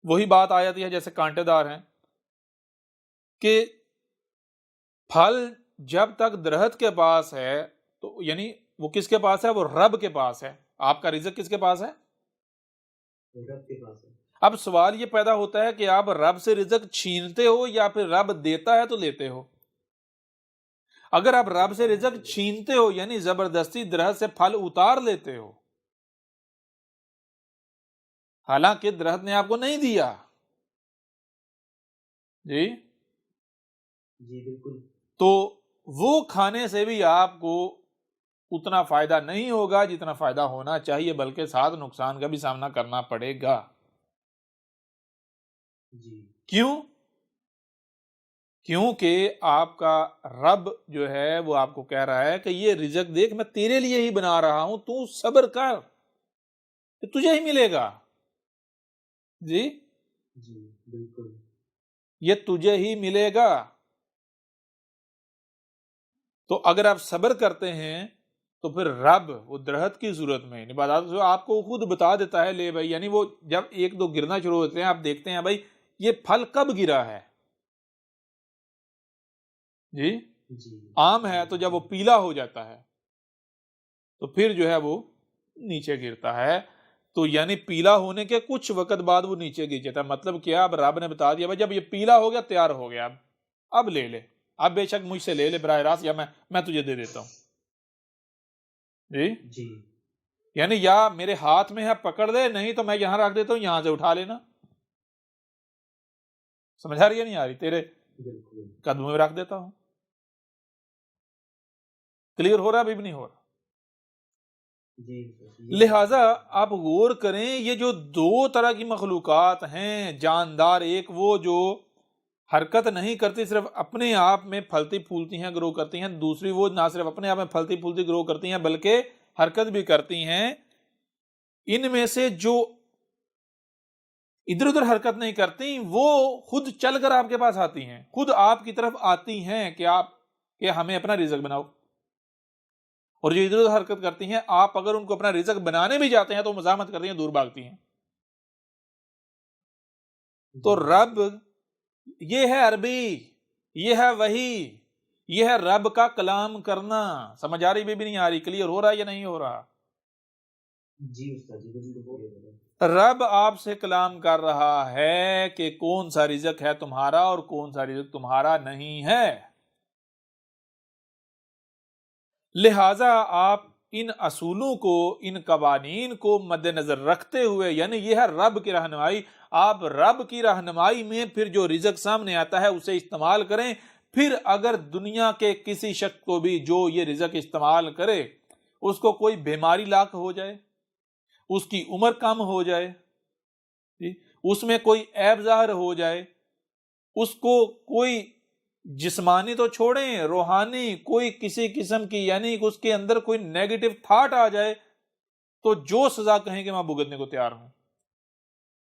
وہی بات آ جاتی ہے جیسے کانٹے دار ہیں کہ پھل جب تک درخت کے پاس ہے تو یعنی وہ کس کے پاس ہے؟ وہ رب کے پاس ہے. آپ کا رزق کس کے پاس ہے؟ رب کے پاس ہے. اب سوال یہ پیدا ہوتا ہے کہ آپ رب سے رزق چھینتے ہو یا پھر رب دیتا ہے تو لیتے ہو؟ اگر آپ رب سے رزق چھینتے ہو یعنی زبردستی درخت سے پھل اتار لیتے ہو، حالانکہ درخت نے آپ کو نہیں دیا. جی بالکل. تو وہ کھانے سے بھی آپ کو اتنا فائدہ نہیں ہوگا جتنا فائدہ ہونا چاہیے، بلکہ ساتھ نقصان کا بھی سامنا کرنا پڑے گا. کیوں؟ کیونکہ آپ کا رب جو ہے وہ آپ کو کہہ رہا ہے کہ یہ رزق دیکھ میں تیرے لیے ہی بنا رہا ہوں، تو صبر کر، تجھے ہی ملے گا. جی بالکل. یہ تجھے ہی ملے گا. تو اگر آپ صبر کرتے ہیں تو پھر رب وہ درخت کی صورت میں آپ کو خود بتا دیتا ہے لے بھائی. یعنی وہ جب ایک دو گرنا شروع ہوتے ہیں آپ دیکھتے ہیں بھائی یہ پھل کب گرا ہے. جی آم ہے تو جب وہ پیلا ہو جاتا ہے تو پھر جو ہے وہ نیچے گرتا ہے. تو یعنی پیلا ہونے کے کچھ وقت بعد وہ نیچے گر جاتا ہے. مطلب کیا؟ اب رب نے بتا دیا بھائی جب یہ پیلا ہو گیا، تیار ہو گیا، اب لے لے، اب بے شک مجھ سے لے لے براہ راست، یا میں تجھے دے دیتا ہوں. جی یعنی یا میرے ہاتھ میں ہے پکڑ دے، نہیں تو میں یہاں رکھ دیتا ہوں، یہاں سے اٹھا لینا. سمجھ آ رہی ہے نہیں آ رہی؟ بالکل قدموں میں رکھ دیتا ہوں. کلیئر ہو رہا ہے ابھی بھی نہیں ہو رہا؟ جی سر، لہٰذا آپ غور کریں، یہ جو دو طرح کی مخلوقات ہیں جاندار، ایک وہ جو حرکت نہیں کرتی، صرف اپنے آپ میں پھلتی پھولتی ہیں، گرو کرتی ہیں، دوسری وہ نہ صرف اپنے آپ میں پھلتی پھولتی گرو کرتی ہیں بلکہ حرکت بھی کرتی ہیں. ان میں سے جو ادھر ادھر حرکت نہیں کرتی وہ خود چل کر آپ کے پاس آتی ہیں، خود آپ کی طرف آتی ہیں کہ ہمیں اپنا رزق بناؤ. اور جو ادھر ادھر حرکت کرتی ہیں، آپ اگر ان کو اپنا رزق بنانے بھی جاتے ہیں تو مزاحمت کرتی ہیں، دور بھاگتی ہیں. تو رب یہ ہے عربی، یہ ہے وحی، یہ ہے رب کا کلام کرنا. سمجھ آ رہی بھی نہیں آ رہی؟ کلیئر ہو رہا ہے یا نہیں ہو رہا؟ جی استاد جی بالکل. رب آپ سے کلام کر رہا ہے کہ کون سا رزق ہے تمہارا اور کون سا رزق تمہارا نہیں ہے. لہٰذا آپ ان اصولوں کو، ان قوانین کو مد نظر رکھتے ہوئے، یعنی یہ ہے رب کی رہنمائی، آپ رب کی رہنمائی میں پھر جو رزق سامنے آتا ہے اسے استعمال کریں. پھر اگر دنیا کے کسی شخص کو بھی جو یہ رزق استعمال کرے، اس کو کوئی بیماری لاحق ہو جائے، اس کی عمر کم ہو جائے، اس میں کوئی عیب ظاہر ہو جائے، اس کو کوئی جسمانی تو چھوڑیں، روحانی کوئی کسی قسم کی، یعنی اس کے اندر کوئی نیگیٹو تھاٹ آ جائے، تو جو سزا کہیں کہ میں بھگتنے کو تیار ہوں.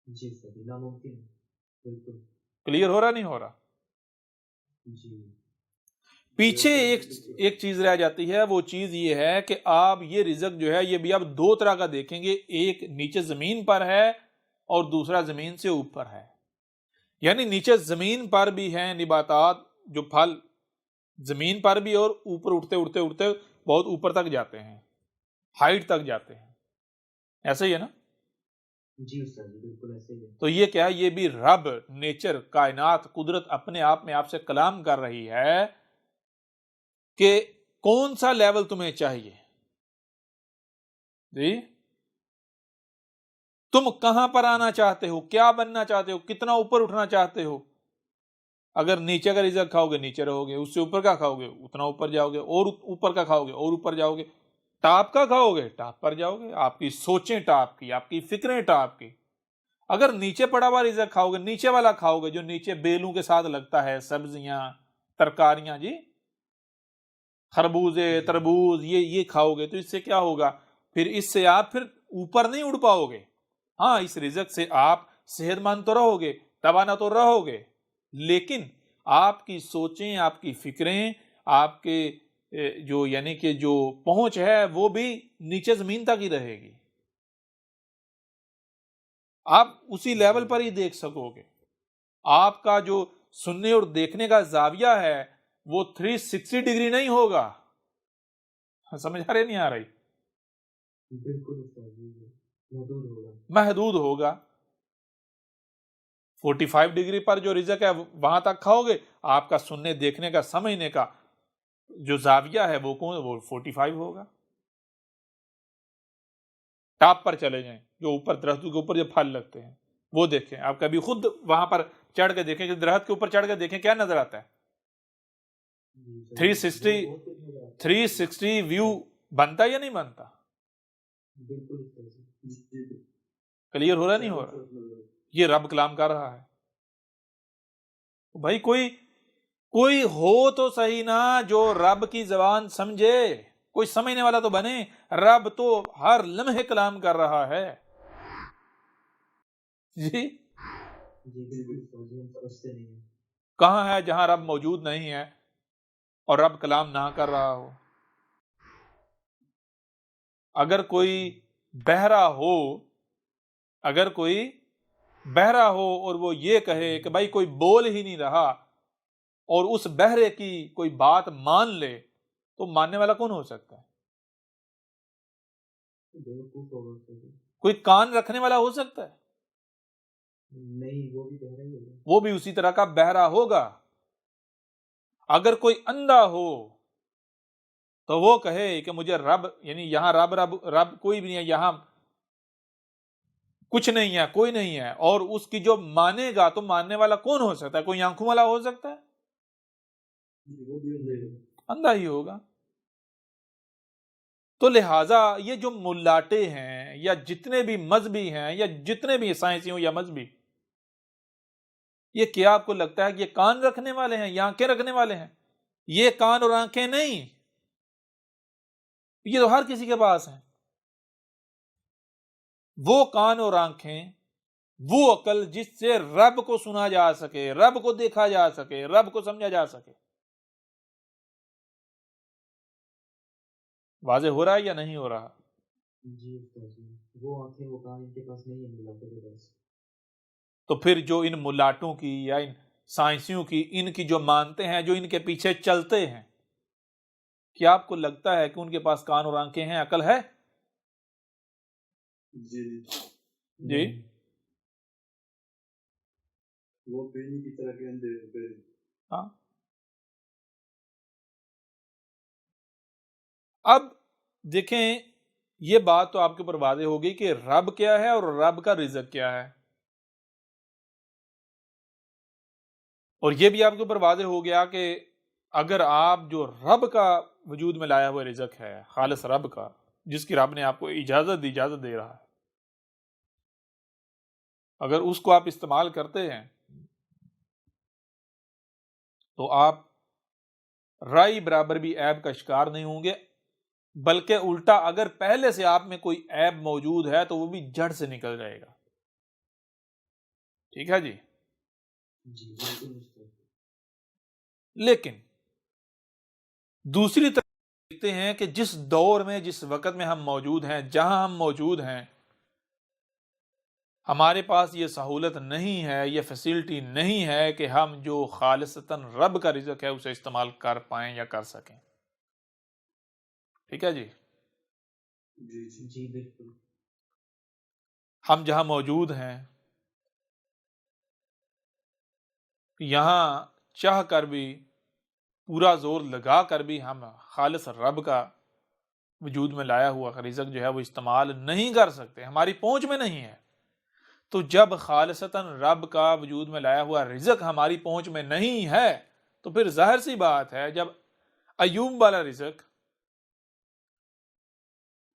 جی سر، ناممکن ہے. بالکل کلیئر ہو رہا نہیں ہو رہا؟ جی. پیچھے ایک چیز رہ جاتی ہے، وہ چیز یہ ہے کہ آپ یہ رزق جو ہے یہ بھی آپ دو طرح کا دیکھیں گے، ایک نیچے زمین پر ہے اور دوسرا زمین سے اوپر ہے. یعنی نیچے زمین پر بھی ہیں نباتات، جو پھل زمین پر بھی، اور اوپر اٹھتے اٹھتے اٹھتے بہت اوپر تک جاتے ہیں، ہائٹ تک جاتے ہیں. ایسا ہی ہے نا؟ جی استاد جی بالکل ایسے ہی ہے. تو یہ کیا ہے؟ یہ بھی رب، نیچر، کائنات، قدرت اپنے آپ میں آپ سے کلام کر رہی ہے کہ کون سا لیول تمہیں چاہیے. جی، تم کہاں پر آنا چاہتے ہو، کیا بننا چاہتے ہو، کتنا اوپر اٹھنا چاہتے ہو. اگر نیچے کا رزق کھاؤ گے نیچے رہو گے، اس سے اوپر کا کھاؤ گے اتنا اوپر جاؤ گے، اور اوپر کا کھاؤ گے اور اوپر جاؤ گے. ٹاپ کا کھاؤ گے ٹاپ پر جاؤ گے، آپ کی سوچیں ٹاپ کی، آپ کی فکریں ٹاپ کی. اگر نیچے پڑا ہوا رزق کھاؤ گے، نیچے والا کھاؤ گے جو نیچے بیلوں کے ساتھ لگتا ہے، سبزیاں، ترکاریاں، جی، خربوزے، تربوز، یہ کھاؤ گے، تو اس سے کیا ہوگا؟ پھر اس سے آپ پھر اوپر نہیں اڑ پاؤ گے. ہاں، اس رزق سے آپ صحت مند تو رہو گے، توانا تو رہو گے، لیکن آپ کی سوچیں، آپ کی فکریں، آپ کے جو یعنی کہ جو پہنچ ہے وہ بھی نیچے زمین تک ہی رہے گی. آپ اسی لیول پر ہی دیکھ سکو گے. آپ کا جو سننے اور دیکھنے کا زاویہ ہے وہ 360 ڈگری نہیں ہوگا. سمجھ آ رہی نہیں آ رہی؟ بالکل استاد جی محدود ہوگا. محدود ہوگا. 45 ڈگری پر جو رزق ہے وہاں تک کھاؤ گے، آپ کا سننے دیکھنے کا سمجھنے کا جو زاویہ ہے وہ 45 ہوگا. ٹاپ پر چلے جائیں، جو اوپر درختوں کے اوپر جو پھل لگتے ہیں وہ دیکھیں. آپ کبھی خود وہاں پر چڑھ کے دیکھیں کہ درخت کے اوپر چڑھ کے دیکھیں کیا نظر آتا ہے. 360 ویو بنتا یا نہیں بنتا؟ بالکل استاد جی. کلیئر ہو رہا نہیں ہو رہا؟ یہ رب کلام کر رہا ہے. بھائی کوئی ہو تو صحیح نا جو رب کی زبان سمجھے، کوئی سمجھنے والا تو بنے. رب تو ہر لمحے کلام کر رہا ہے. جی، بالکل استاد جی ہم سمجھتے نہیں ہیں. کہاں ہے جہاں رب موجود نہیں ہے اور رب کلام نہ کر رہا ہو؟ اگر کوئی بہرا ہو اور وہ یہ کہے کہ بھائی کوئی بول ہی نہیں رہا، اور اس بہرے کی کوئی بات مان لے، تو ماننے والا کون ہو سکتا ہے؟ کوئی کان رکھنے والا ہو سکتا ہے؟ نہیں، وہ بھی بہرا ہی ہوگا. وہ بھی اسی طرح کا بہرا ہوگا. اگر کوئی اندھا ہو تو وہ کہے کہ مجھے رب، یعنی یہاں رب کوئی بھی نہیں ہے، یہاں کچھ نہیں ہے، کوئی نہیں ہے، اور اس کی جو مانے گا تو ماننے والا کون ہو سکتا ہے؟ کوئی آنکھوں والا ہو سکتا ہے؟ وہ بھی اندھیرے اندھا ہی ہوگا. تو لہٰذا یہ جو ملاٹے ہیں یا جتنے بھی مذہبی ہیں یا جتنے بھی سائنسی ہوں یا مذہبی، یہ کیا آپ کو لگتا ہے کہ یہ کان رکھنے والے ہیں یا آنکھیں رکھنے والے ہیں؟ یہ کان اور آنکھیں نہیں، یہ تو ہر کسی کے پاس ہیں. وہ کان اور آنکھیں، وہ عقل جس سے رب کو سنا جا سکے، رب کو دیکھا جا سکے، رب کو سمجھا جا سکے. واضح ہو رہا ہے یا نہیں ہو رہا؟ جی استاد جی، وہ آنکھیں وہ کان ان کے پاس نہیں ہے، ملاٹوں کے پاس. تو پھر جو ان ملاٹوں کی یا ان سائنسیوں کی، ان کی جو مانتے ہیں، جو ان کے پیچھے چلتے ہیں، کیا آپ کو لگتا ہے کہ ان کے پاس کان اور آنکھیں ہیں، عقل ہے؟ جی جی وہ پینی کی طرح کے اندھیرے پہ ہاں. اب دیکھیں، یہ بات تو آپ کے اوپر واضح ہوگی کہ رب کیا ہے اور رب کا رزق کیا ہے، اور یہ بھی آپ کے اوپر واضح ہو گیا کہ اگر آپ جو رب کا وجود میں لایا ہوا رزق ہے، خالص رب کا، جس کی رب نے آپ کو اجازت دے رہا ہے، اگر اس کو آپ استعمال کرتے ہیں تو آپ رائی برابر بھی عیب کا شکار نہیں ہوں گے، بلکہ الٹا اگر پہلے سے آپ میں کوئی عیب موجود ہے تو وہ بھی جڑ سے نکل جائے گا. ٹھیک ہے جی. جی بالکل استاد. لیکن دوسری طرف دیکھتے ہیں کہ جس دور میں، جس وقت میں ہم موجود ہیں، جہاں ہم موجود ہیں، ہمارے پاس یہ سہولت نہیں ہے، یہ فیسلٹی نہیں ہے کہ ہم جو خالصتاً رب کا رزق ہے اسے استعمال کر پائیں یا کر سکیں. ٹھیک ہے جی. جی جی جی بالکل. ہم جہاں موجود ہیں، یہاں چاہ کر بھی، پورا زور لگا کر بھی ہم خالص رب کا وجود میں لایا ہوا رزق جو ہے وہ استعمال نہیں کر سکتے، ہماری پہنچ میں نہیں ہے. تو جب خالصتاً رب کا وجود میں لایا ہوا رزق ہماری پہنچ میں نہیں ہے تو پھر ظاہر سی بات ہے، جب ایوب والا رزق،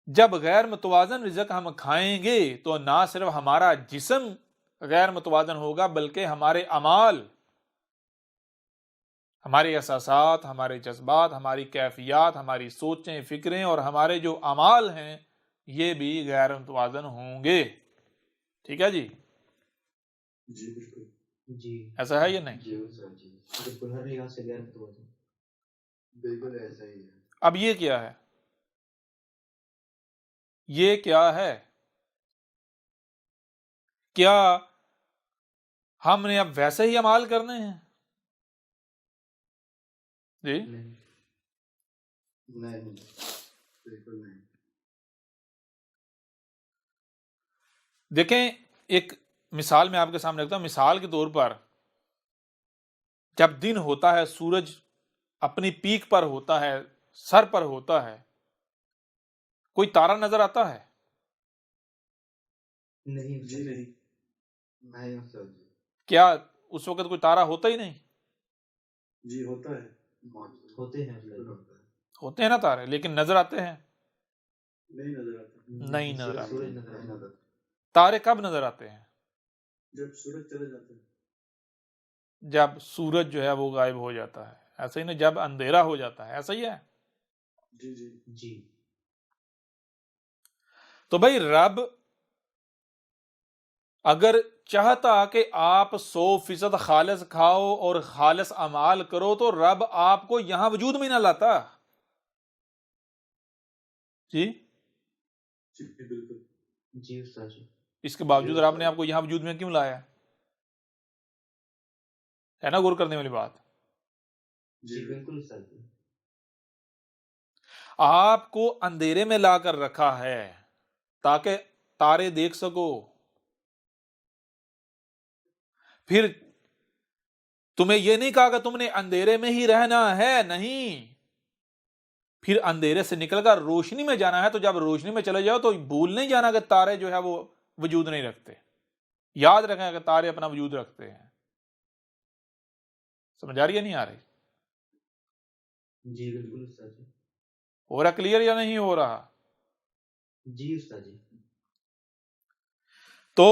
جب غیر متوازن رزق ہم کھائیں گے تو نہ صرف ہمارا جسم غیر متوازن ہوگا بلکہ ہمارے اعمال، ہمارے احساسات، ہمارے جذبات، ہماری کیفیات، ہماری سوچیں، فکریں اور ہمارے جو اعمال ہیں یہ بھی غیر متوازن ہوں گے. ٹھیک ہے جی. جی بالکل. جی ایسا ہے یا نہیں؟ جی سر جی بالکل، ہر لحاظ سے غیر متوازن. بالکل ایسا ہی ہے. اب یہ کیا ہے؟ یہ کیا ہے؟ کیا ہم نے اب ویسے ہی اعمال کرنے ہیں؟ جی نہیں. نہیں، بالکل نہیں. دیکھیں، ایک مثال میں آپ کے سامنے رکھتا ہوں. مثال کے طور پر جب دن ہوتا ہے، سورج اپنی پیک پر ہوتا ہے، سر پر ہوتا ہے، کوئی تارا نظر آتا ہے؟ نہیں جی نہیں. نہیں سر جی. کیا اس وقت کوئی تارا ہوتا ہی نہیں؟ جی ہوتا ہے. موجود ہوتے ہیں بالکل ہوتا ہے. ہوتے ہیں نا تارے، لیکن نظر آتے ہیں؟ نہیں نظر آتا. نہیں نظر صرف آتے. سورج نظر نہیں آتا ہے. نظر. تارے کب نظر آتے ہیں؟ جب سورج چلے جاتا ہے. جب سورج جو ہے وہ غائب ہو جاتا ہے. ایسا ہی نا، جب اندھیرا ہو جاتا ہے، ایسا ہی ہے. جی جی جی تو بھائی رب اگر چاہتا کہ آپ 100% خالص کھاؤ اور خالص اعمال کرو تو رب آپ کو یہاں وجود میں نہ لاتا. جی جی بالکل. جی استاد جی. اس کے باوجود رب نے آپ کو یہاں وجود میں کیوں لایا؟ ہے نا غور کرنے والی بات. جی بالکل استاد جی. آپ کو اندھیرے میں لا کر رکھا ہے تاکہ تارے دیکھ سکو. پھر تمہیں یہ نہیں کہا کہ تم نے اندھیرے میں ہی رہنا ہے، نہیں. پھر اندھیرے سے نکل کر روشنی میں جانا ہے. تو جب روشنی میں چلے جاؤ تو بھول نہیں جانا کہ تارے جو ہے وہ وجود نہیں رکھتے. یاد رکھیں کہ تارے اپنا وجود رکھتے ہیں. سمجھ آ رہی ہے نہیں آ رہی؟ جی بالکل استاد جی. ہو رہا کلیئر یا نہیں ہو رہا؟ جی استاد جی. تو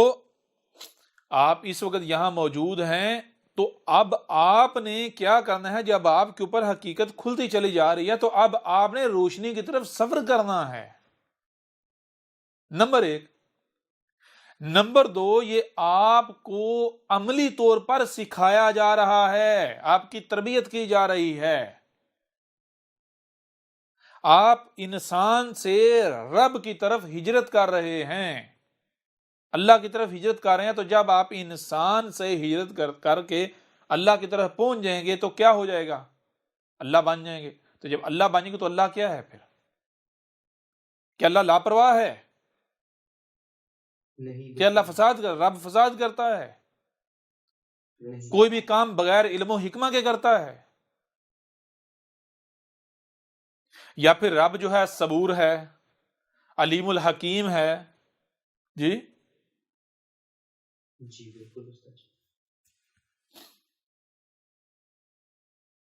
آپ اس وقت یہاں موجود ہیں، تو اب آپ نے کیا کرنا ہے؟ جب آپ کے اوپر حقیقت کھلتی چلی جا رہی ہے تو اب آپ نے روشنی کی طرف سفر کرنا ہے، نمبر 1۔ نمبر 2، یہ آپ کو عملی طور پر سکھایا جا رہا ہے، آپ کی تربیت کی جا رہی ہے۔ آپ انسان سے رب کی طرف ہجرت کر رہے ہیں، اللہ کی طرف ہجرت کر رہے ہیں، تو جب آپ انسان سے ہجرت کر کے اللہ کی طرف پہنچ جائیں گے تو کیا ہو جائے گا؟ اللہ بن جائیں گے۔ تو جب اللہ بن گے تو اللہ کیا ہے پھر؟ کیا اللہ لاپرواہ ہے؟ نہیں. کیا اللہ رب فساد کرتا ہے؟ نہیں. کوئی بھی کام بغیر علم و حکمہ کے کرتا ہے؟ یا پھر رب جو ہے صبور ہے، علیم الحکیم ہے؟ جی جی بالکل استاد جی.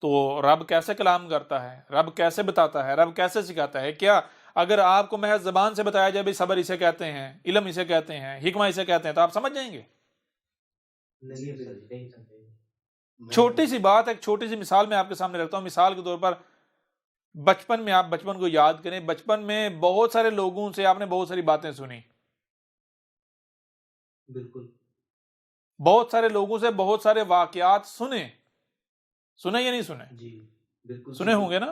تو رب کیسے کلام کرتا ہے؟ رب کیسے بتاتا ہے؟ رب کیسے سکھاتا ہے؟ کیا اگر آپ کو محض زبان سے بتایا جائے بھی صبر اسے کہتے ہیں، علم اسے کہتے ہیں، حکمہ اسے کہتے ہیں، تو آپ سمجھ جائیں گے؟ نہیں استاد جی نہیں سمجھے. چھوٹی سی بات، ایک چھوٹی سی مثال میں آپ کے سامنے رکھتا ہوں۔ مثال کے طور پر بچپن میں آپ بچپن کو یاد کریں، بچپن میں بہت سارے لوگوں سے آپ نے بہت ساری باتیں سنی، بالکل. بہت سارے لوگوں سے بہت سارے واقعات سنے یا نہیں سنے؟ جی بالکل سنے ہوں گے نا؟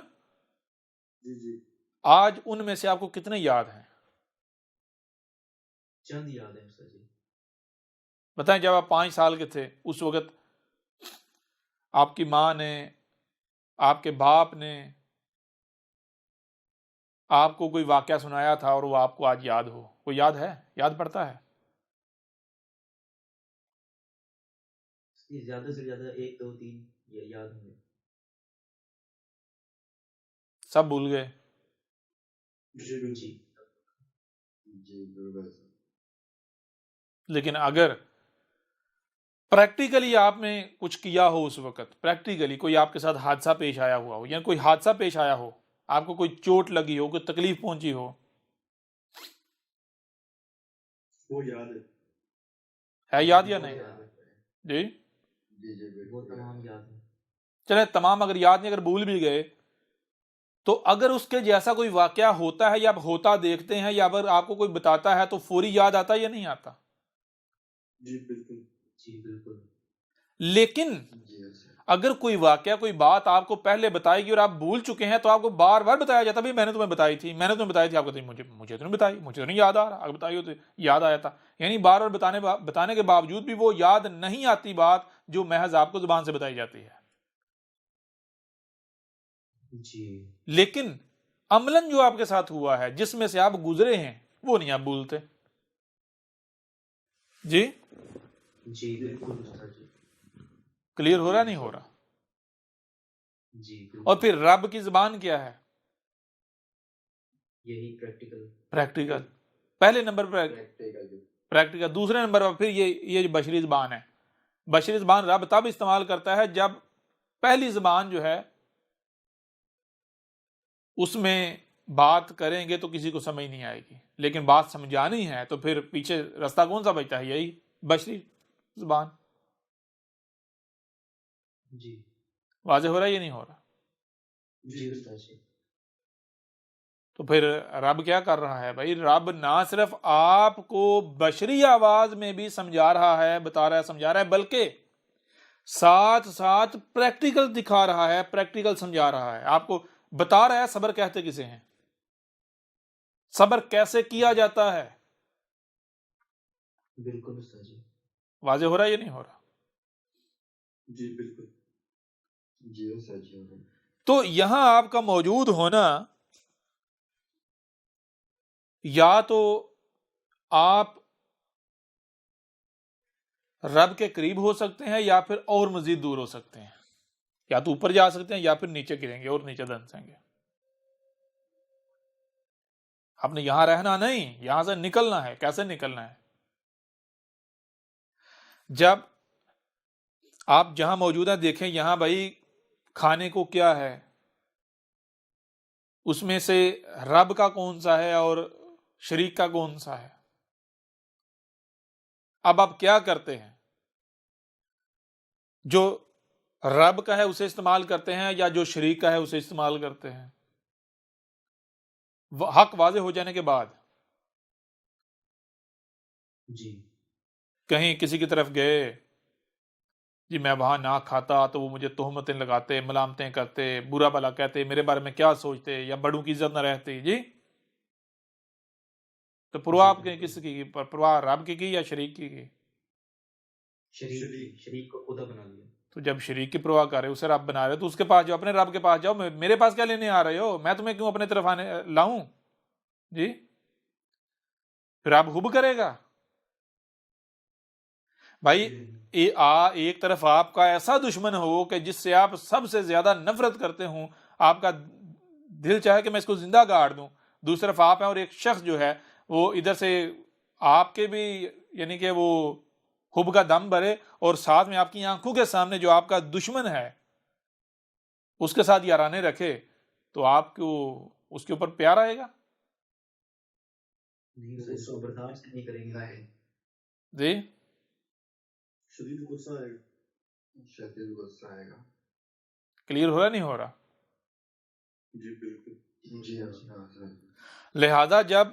جی جی. آج ان میں سے آپ کو کتنے یاد ہیں؟ چند یاد ہے استاد جی. بتائیں، جب آپ 5 سال کے تھے اس وقت آپ کی ماں نے، آپ کے باپ نے آپ کو کوئی واقعہ سنایا تھا اور وہ آپ کو آج یاد ہو، وہ یاد ہے؟ یاد پڑتا ہے؟ زیادہ سے زیادہ 1 2 3 یہ یاد ہوں گے. سب بھول گئے؟ جی بالکل. جی جی بالکل. لیکن اگر پریکٹیکلی آپ نے کچھ کیا ہو، اس وقت پریکٹیکلی کوئی آپ کے ساتھ حادثہ پیش آیا ہوا ہو، یا کوئی حادثہ پیش آیا ہو، آپ کو کوئی چوٹ لگی ہو، کوئی تکلیف پہنچی ہو، وہ یاد ہے. ہے یاد یا وہ نہیں؟ یاد ہے. جی جی جی وہ بالکل. تمام یاد ہیں. چلے تمام اگر یاد نہیں، اگر بھول بھی گئے، تو اگر اس کے جیسا کوئی واقعہ ہوتا ہے یا آپ ہوتا دیکھتے ہیں، یا اگر آپ کو کوئی بتاتا ہے تو فوری یاد آتا ہے یا نہیں آتا؟ جی بالکل. جی بالکل. لیکن جی اچھا. اگر کوئی واقعہ، کوئی بات آپ کو پہلے بتائی گئی اور آپ بھول چکے ہیں، تو آپ کو بار بار بتایا جاتا ہے، میں نے تمہیں بتائی تھی، میں نے تمہیں بتائی تھی، آپ کہتے ہیں مجھے تو نہیں بتائی، مجھے تو نہیں یاد آ رہا، اگر بتائی ہو تو یاد آیا تھا۔ یعنی بار بار بتانے کے باوجود بھی وہ یاد نہیں آتی بات جو محض آپ کو زبان سے بتائی جاتی ہے۔ جی لیکن عملاً جو آپ کے ساتھ ہوا ہے، جس میں سے آپ گزرے ہیں، وہ نہیں آپ بھولتے۔ جی جی بالکل استاد جی. کلیئر ہو رہا نہیں ہو رہا؟ جی بالکل. اور پھر رب کی زبان کیا ہے؟ یہی پریکٹیکل. پریکٹیکل، پہلے نمبر پر پریکٹیکل. پریکٹیکل، دوسرے نمبر پر پھر یہ جو بشری زبان ہے، بشری زبان رب تب استعمال کرتا ہے جب پہلی زبان جو ہے اس میں بات کریں گے تو کسی کو سمجھ نہیں آئے گی، لیکن بات سمجھانی ہے تو پھر پیچھے راستہ کون سا بچتا ہے؟ یہی بشری زبان۔ جی واضح ہو رہا ہے یہ نہیں ہو رہا؟ جی استاد جی. تو پھر رب کیا کر رہا ہے بھائی؟ رب نہ صرف آپ کو بشری آواز میں بھی سمجھا رہا ہے، بتا رہا ہے، سمجھا رہا ہے، بلکہ ساتھ ساتھ پریکٹیکل دکھا رہا ہے، پریکٹیکل سمجھا رہا ہے، آپ کو بتا رہا ہے صبر کہتے کسے ہیں، صبر کیسے کیا جاتا ہے۔ بالکل استاد جی. واضح ہو رہا ہے یہ نہیں ہو رہا؟ جی بالکل. جی سچ ہے. تو یہاں آپ کا موجود ہونا، یا تو آپ رب کے قریب ہو سکتے ہیں، یا پھر اور مزید دور ہو سکتے ہیں، یا تو اوپر جا سکتے ہیں یا پھر نیچے گریں گے اور نیچے دھنسیں گے۔ آپ نے یہاں رہنا نہیں، یہاں سے نکلنا ہے۔ کیسے نکلنا ہے؟ جب آپ جہاں موجود ہیں دیکھیں، یہاں بھائی کھانے کو کیا ہے؟ اس میں سے رب کا کون سا ہے اور شریک کا کون سا ہے؟ اب آپ کیا کرتے ہیں؟ جو رب کا ہے اسے استعمال کرتے ہیں یا جو شریک کا ہے اسے استعمال کرتے ہیں؟ حق واضح ہو جانے کے بعد جی کہیں کسی کی طرف گئے، جی میں وہاں نہ کھاتا تو وہ مجھے تہمتیں لگاتے، ملامتیں کرتے، برا بھلا کہتے، میرے بارے میں کیا سوچتے، یا بڑوں کی عزت نہ رہتی، جی تو پرواہ آپ کے کس کی پرواہ رب کی یا شریک کی؟ شریک کو خدا بنا لیا. تو جب شریک کی پرواہ کر رہے اسے رب بنا رہے تو اس کے پاس جاؤ، اپنے رب کے پاس جاؤ. میرے پاس کیا لینے آ رہے ہو؟ میں تمہیں کیوں اپنے طرف آنے لاؤں؟ جی پھر آپ حب کرے گا بھائی. ایک طرف آپ کا ایسا دشمن ہو کہ جس سے آپ سب سے زیادہ نفرت کرتے ہوں، آپ کا دل چاہے کہ میں اس کو زندہ گاڑ دوں. دوسری طرف آپ ہیں اور ایک شخص جو ہے وہ ادھر سے آپ کے بھی یعنی کہ وہ حب کا دم بھرے اور ساتھ میں آپ کی آنکھوں کے سامنے جو آپ کا دشمن ہے اس کے ساتھ یارانے رکھے، تو آپ کو اس کے اوپر پیار آئے گا؟ نہیں، اس کو برداشت نہیں کریں گے. جی شدید غصہ آئے گا. شدید غصہ آئے گا. کلیئر ہو رہا نہیں ہو رہا؟ جی بالکل. جی لہذا جب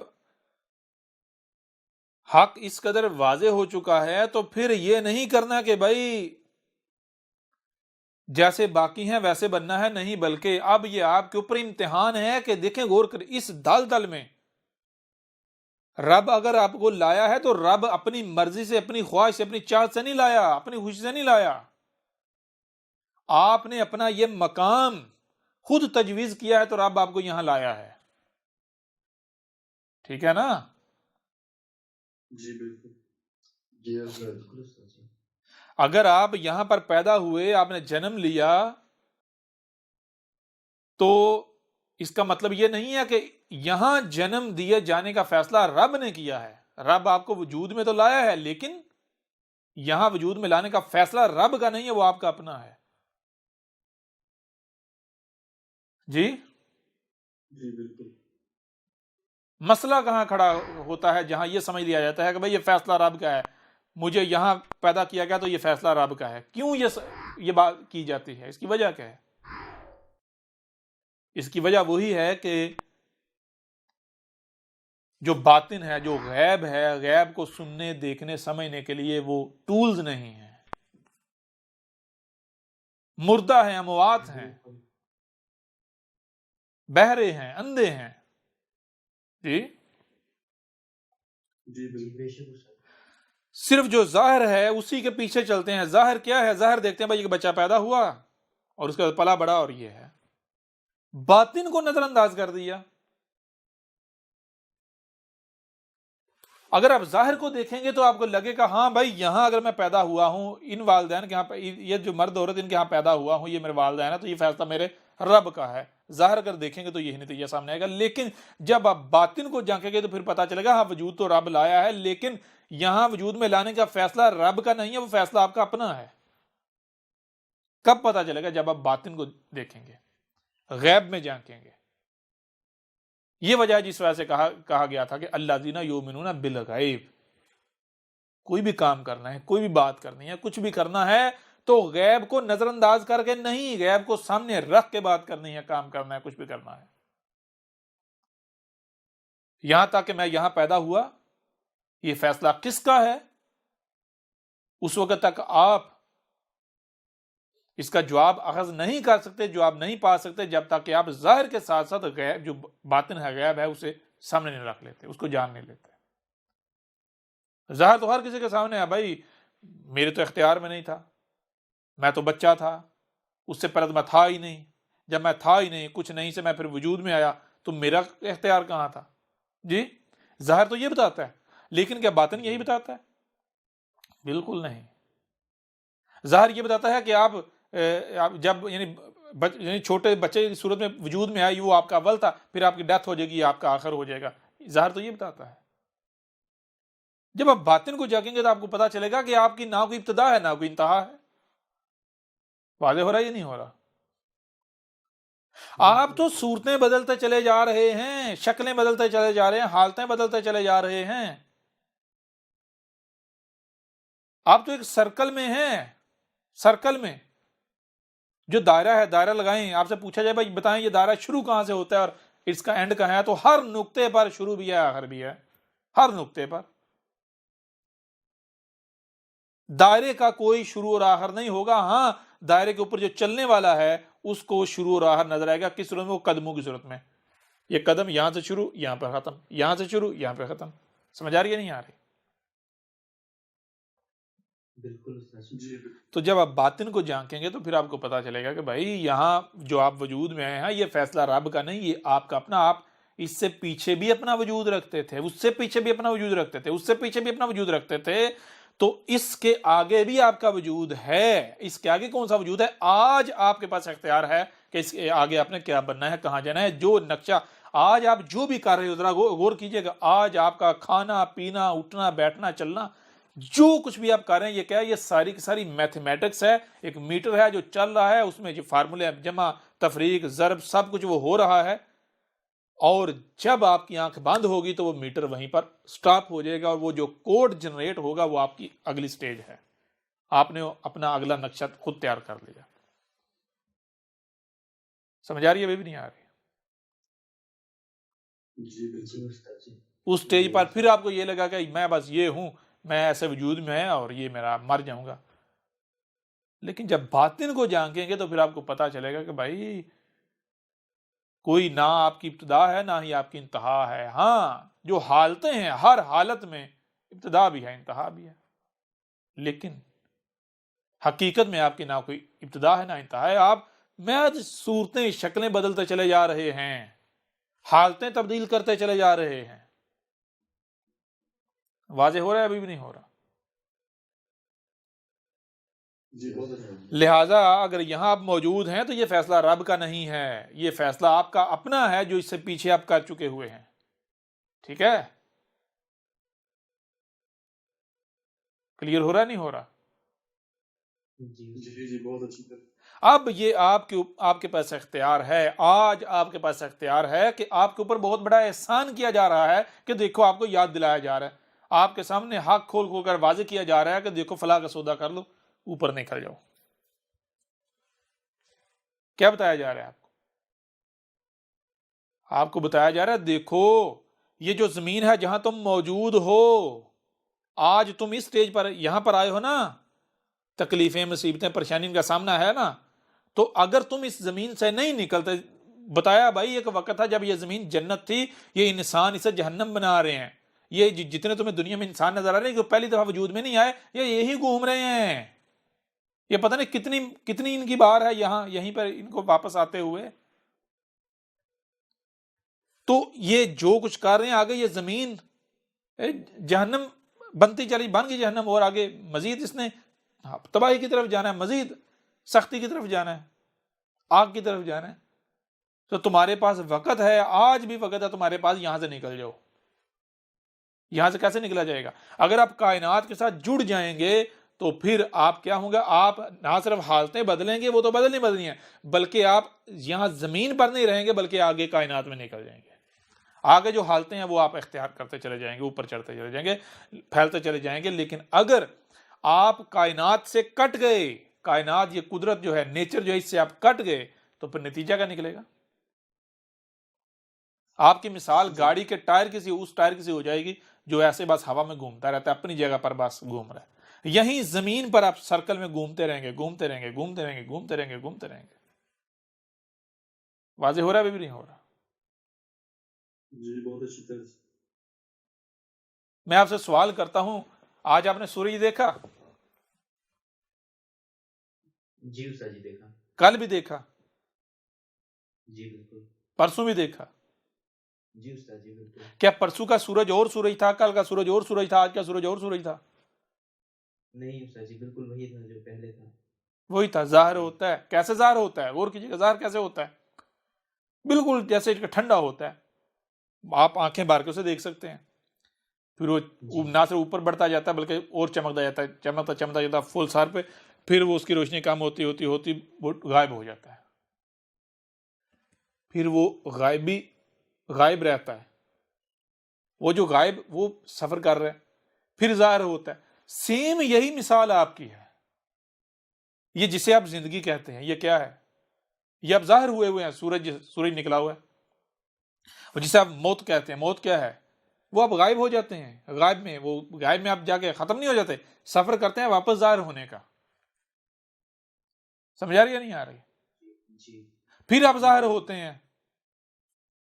حق اس قدر واضح ہو چکا ہے تو پھر یہ نہیں کرنا کہ بھائی جیسے باقی ہیں ویسے بننا ہے، نہیں، بلکہ اب یہ آپ کے اوپر امتحان ہے کہ دیکھیں غور کر اس دل میں رب اگر آپ کو لایا ہے تو رب اپنی مرضی سے، اپنی خواہش سے، اپنی چاہت سے نہیں لایا، اپنی خوشی سے نہیں لایا. آپ نے اپنا یہ مقام خود تجویز کیا ہے تو رب آپ کو یہاں لایا ہے. ٹھیک ہے نا؟ جی بالکل. جی اگر آپ یہاں پر پیدا ہوئے، آپ نے جنم لیا، تو اس کا مطلب یہ نہیں ہے کہ یہاں جنم دیے جانے کا فیصلہ رب نے کیا ہے. رب آپ کو وجود میں تو لایا ہے، لیکن یہاں وجود میں لانے کا فیصلہ رب کا نہیں ہے، وہ آپ کا اپنا ہے. جی جی بالکل. مسئلہ کہاں کھڑا ہوتا ہے؟ جہاں یہ سمجھ لیا جاتا ہے کہ بھئی یہ فیصلہ رب کا ہے، مجھے یہاں پیدا کیا گیا تو یہ فیصلہ رب کا ہے. کیوں یہ بات کی جاتی ہے؟ اس کی وجہ کیا ہے؟ اس کی وجہ وہی ہے کہ جو باطن ہے، جو غیب ہے، غیب کو سننے، دیکھنے، سمجھنے کے لیے وہ ٹولز نہیں ہیں. مردہ ہیں، اموات ہیں، بہرے ہیں، اندھے ہیں. جی جی بالکل. صرف جو ظاہر ہے اسی کے پیچھے چلتے ہیں. ظاہر کیا ہے؟ ظاہر دیکھتے ہیں بھائی ایک بچہ پیدا ہوا اور اس کا پلا بڑا اور یہ ہے. باطن کو نظر انداز کر دیا. اگر آپ ظاہر کو دیکھیں گے تو آپ کو لگے گا ہاں بھائی یہاں اگر میں پیدا ہوا ہوں، ان والدین کے ہاں، یہ جو مرد عورت ان کے ہاں پیدا ہوا ہوں، یہ میرے والدین ہیں، تو یہ فیصلہ میرے رب کا ہے. ظاہر اگر دیکھیں گے تو یہی نتیجہ سامنے آئے گا. لیکن جب آپ باطن کو جانچیں گے تو پھر پتا چلے گا ہاں وجود تو رب لایا ہے، لیکن یہاں وجود میں لانے کا فیصلہ رب کا نہیں ہے، وہ فیصلہ آپ کا اپنا ہے. کب پتا چلے گا؟ جب آپ باطن کو دیکھیں گے، غیب میں جانچیں گے. یہ وجہ ہے جس وجہ سے کہا گیا تھا کہ الذین یؤمنون بالغیب. کوئی بھی کام کرنا ہے، کوئی بھی بات کرنی ہے، کچھ بھی کرنا ہے تو غیب کو نظر انداز کر کے نہیں، غیب کو سامنے رکھ کے بات کرنی ہے، کام کرنا ہے، کچھ بھی کرنا ہے. یہاں تک کہ میں یہاں پیدا ہوا، یہ فیصلہ کس کا ہے؟ اس وقت تک آپ اس کا جواب اخذ نہیں کر سکتے، جواب نہیں پا سکتے جب تک کہ آپ ظاہر کے ساتھ ساتھ غیب، جو باطن ہے، غیب ہے، اسے سامنے نہیں رکھ لیتے، اس کو جان نہیں لیتے. ظاہر تو ہر کسی کے سامنے ہے بھائی، میرے تو اختیار میں نہیں تھا، میں تو بچہ تھا، اس سے پہلے تو میں تھا ہی نہیں، جب میں تھا ہی نہیں، کچھ نہیں سے میں پھر وجود میں آیا تو میرا اختیار کہاں تھا؟ جی ظاہر تو یہ بتاتا ہے، لیکن کیا باطن یہی بتاتا ہے؟ بالکل نہیں. ظاہر یہ بتاتا ہے کہ آپ جب یعنی چھوٹے بچے کی صورت میں وجود میں آئے، وہ آپ کا اول تھا، پھر آپ کی ڈیتھ ہو جائے گی، آپ کا آخر ہو جائے گا. ظاہر تو یہ بتاتا ہے. جب آپ باطن کو جاگیں گے تو آپ کو پتا چلے گا کہ آپ کی نہ کوئی ابتدا ہے نہ کوئی انتہا ہے. واضح ہو رہا ہے یہ نہیں ہو رہا؟ آپ تو صورتیں بدلتے چلے جا رہے ہیں، شکلیں بدلتے چلے جا رہے ہیں، حالتیں بدلتے چلے جا رہے ہیں. آپ تو ایک سرکل میں ہیں، سرکل میں جو دائرہ ہے، دائرہ لگائیں. آپ سے پوچھا جائے بھائی بتائیں یہ دائرہ شروع کہاں سے ہوتا ہے اور اس کا اینڈ کہاں ہے، تو ہر نقطے پر شروع بھی ہے، آخر بھی ہے، ہر نقطے پر. دائرے کا کوئی شروع اور آخر نہیں ہوگا. ہاں، دائرے کے اوپر جو چلنے والا ہے اس کو شروع اور آخر نظر آئے گا. کس صورت میں؟ وہ قدموں کی صورت میں. یہ قدم یہاں سے شروع، یہاں پہ ختم، یہاں سے شروع، یہاں پہ ختم. سمجھ آ رہی ہے نہیں آ رہی؟ بالکل استاد جی. جی بالکل. تو جب آپ باطن کو جانکیں گے تو پھر آپ کو پتا چلے گا کہ بھائی یہاں جو آپ وجود میں آئے ہیں یہ فیصلہ رب کا نہیں، یہ آپ کا اپنا. آپ اس سے پیچھے بھی اپنا وجود رکھتے تھے، اس سے پیچھے بھی اپنا وجود رکھتے تھے، اس سے پیچھے بھی اپنا وجود رکھتے تھے. تو اس کے آگے بھی آپ کا وجود ہے. اس کے آگے کون سا وجود ہے؟ آج آپ کے پاس اختیار ہے کہ اس کے آگے آپ نے کیا بننا ہے، کہاں جانا ہے. جو نقشہ آج آپ جو بھی کر رہے ہو ذرا غور کیجئے گا. آج آپ کا کھانا پینا، اٹھنا بیٹھنا چلنا، جو کچھ بھی آپ کر رہے ہیں، یہ کیا ہے؟ یہ ساری کی ساری میتھمیٹکس ہے. ایک میٹر ہے جو چل رہا ہے، اس میں جو فارمولے جمع تفریق ضرب سب کچھ وہ ہو رہا ہے. اور جب آپ کی آنکھ بند ہوگی تو وہ میٹر وہیں پر سٹاپ ہو جائے گا، اور وہ جو کوڈ جنریٹ ہوگا وہ آپ کی اگلی سٹیج ہے. آپ نے اپنا اگلا نقشہ خود تیار کر لیا. سمجھ آ رہی ہے؟ ابھی بھی نہیں آ رہی؟ جی بالکل. جی استاد جی. اس سٹیج پر پھر آپ کو یہ لگا کہ میں بس یہ ہوں، میں ایسے وجود میں ہے اور یہ میرا مر جاؤں گا. لیکن جب باطن کو جانکیں گے تو پھر آپ کو پتا چلے گا کہ بھائی کوئی نہ آپ کی ابتدا ہے نہ ہی آپ کی انتہا ہے. ہاں، جو حالتیں ہیں ہر حالت میں ابتدا بھی ہے، انتہا بھی ہے. لیکن حقیقت میں آپ کی نہ کوئی ابتدا ہے نہ انتہا ہے. آپ محض صورتیں، شکلیں بدلتے چلے جا رہے ہیں، حالتیں تبدیل کرتے چلے جا رہے ہیں. واضح ہو رہا ہے؟ ابھی بھی نہیں ہو رہا؟ جی بہت اچھا. لہٰذا اگر یہاں آپ موجود ہیں تو یہ فیصلہ رب کا نہیں ہے، یہ فیصلہ آپ کا اپنا ہے جو اس سے پیچھے آپ کر چکے ہوئے ہیں. ٹھیک ہے؟ کلیئر ہو رہا نہیں ہو رہا؟ جی جی جی بہت اچھی طرح. اب یہ آپ کے پاس اختیار ہے. آج آپ کے پاس اختیار ہے کہ آپ کے اوپر بہت بڑا احسان کیا جا رہا ہے کہ دیکھو آپ کو یاد دلایا جا رہا ہے، آپ کے سامنے حق کھول کھول کر واضح کیا جا رہا ہے کہ دیکھو فلاں کا سودا کر لو، اوپر نکل جاؤ. کیا بتایا جا رہا ہے آپ کو؟ آپ کو بتایا جا رہا ہے دیکھو یہ جو زمین ہے جہاں تم موجود ہو، آج تم اس سٹیج پر یہاں پر آئے ہو نا، تکلیفیں، مصیبتیں، پریشانی کا سامنا ہے نا. تو اگر تم اس زمین سے نہیں نکلتے، بتایا بھائی ایک وقت تھا جب یہ زمین جنت تھی، یہ انسان اسے جہنم بنا رہے ہیں. یہ جتنے تمہیں دنیا میں انسان نظر آ رہے ہیں کہ پہلی دفعہ وجود میں نہیں آئے، یہ یہی گھوم رہے ہیں. یہ پتہ نہیں کتنی ان کی بار ہے یہاں، یہیں پر ان کو واپس آتے ہوئے. تو یہ جو کچھ کر رہے ہیں آگے، یہ زمین جہنم بنتی چلی، بن گئی جہنم، اور آگے مزید اس نے تباہی کی طرف جانا ہے، مزید سختی کی طرف جانا ہے، آگ کی طرف جانا ہے. تو تمہارے پاس وقت ہے، آج بھی وقت ہے تمہارے پاس، یہاں سے نکل جاؤ. یہاں سے کیسے نکلا جائے گا؟ اگر آپ کائنات کے ساتھ جڑ جائیں گے تو پھر آپ کیا ہوں گے؟ آپ نہ صرف حالتیں بدلیں گے، وہ تو بدلنی ہیں، بلکہ آپ یہاں زمین پر نہیں رہیں گے بلکہ آگے کائنات میں نکل جائیں گے. آگے جو حالتیں ہیں وہ آپ اختیار کرتے چلے جائیں گے، اوپر چڑھتے چلے جائیں گے، پھیلتے چلے جائیں گے. لیکن اگر آپ کائنات سے کٹ گئے، کائنات یہ قدرت جو ہے، نیچر جو ہے، اس سے آپ کٹ گئے، تو پھر نتیجہ کیا نکلے گا؟ آپ کی مثال گاڑی کے ٹائر اس ٹائر کی سی ہو جائے گی جو ایسے بس ہوا میں گھومتا رہتا ہے، اپنی جگہ پر بس گھوم رہا ہے. یہیں زمین پر آپ سرکل میں گھومتے رہیں گے، گھومتے رہیں گے، گھومتے رہیں گے، گھومتے رہیں گے، گھومتے رہیں گے. واضح ہو رہا ہے؟ ابھی بھی نہیں ہو رہا؟ جی بہت اچھی طرح سے. میں آپ سے سوال کرتا ہوں، آج آپ نے سورج دیکھا؟ جی استاد جی دیکھا. کل بھی دیکھا؟ جی بالکل. پرسوں بھی دیکھا؟ جی استاد جی بالکل. کیا پرسوں کا سورج اور سورج تھا، کل کا سورج اور سورج تھا، آج کا سورج اور سورج تھا؟ نہیں استاد جی بالکل وہی تھا جو پہلے تھا. وہی تھا. ظاہر ہوتا ہے، کیسے ظاہر ہوتا ہے؟ غور کیجیے گا، ظاہر کیسے ہوتا ہے؟ بالکل جیسے ٹھنڈا ہوتا ہے، آپ آنکھیں بھر کے اسے دیکھ سکتے ہیں. پھر وہ نہ صرف اوپر بڑھتا جاتا ہے بلکہ اور چمکتا جاتا ہے، چمکتا جاتا ہے فل سر پہ، پھر وہ اس کی روشنی کم ہوتی ہوتی ہوتی وہ غائب ہو جاتا ہے. پھر وہ غائب رہتا ہے، وہ جو غائب وہ سفر کر رہا ہے پھر ظاہر ہوتا ہے. سیم یہی مثال آپ کی ہے. یہ جسے آپ زندگی کہتے ہیں یہ کیا ہے؟ یہ آپ ظاہر ہوئے ہیں، سورج نکلا ہوا ہے. اور جسے آپ موت کہتے ہیں، موت کیا ہے؟ وہ آپ غائب ہو جاتے ہیں، غائب میں آپ جا کے ختم نہیں ہو جاتے، سفر کرتے ہیں واپس ظاہر ہونے کا. سمجھا رہی یا نہیں آ رہی؟ جی پھر آپ ظاہر ہوتے ہیں،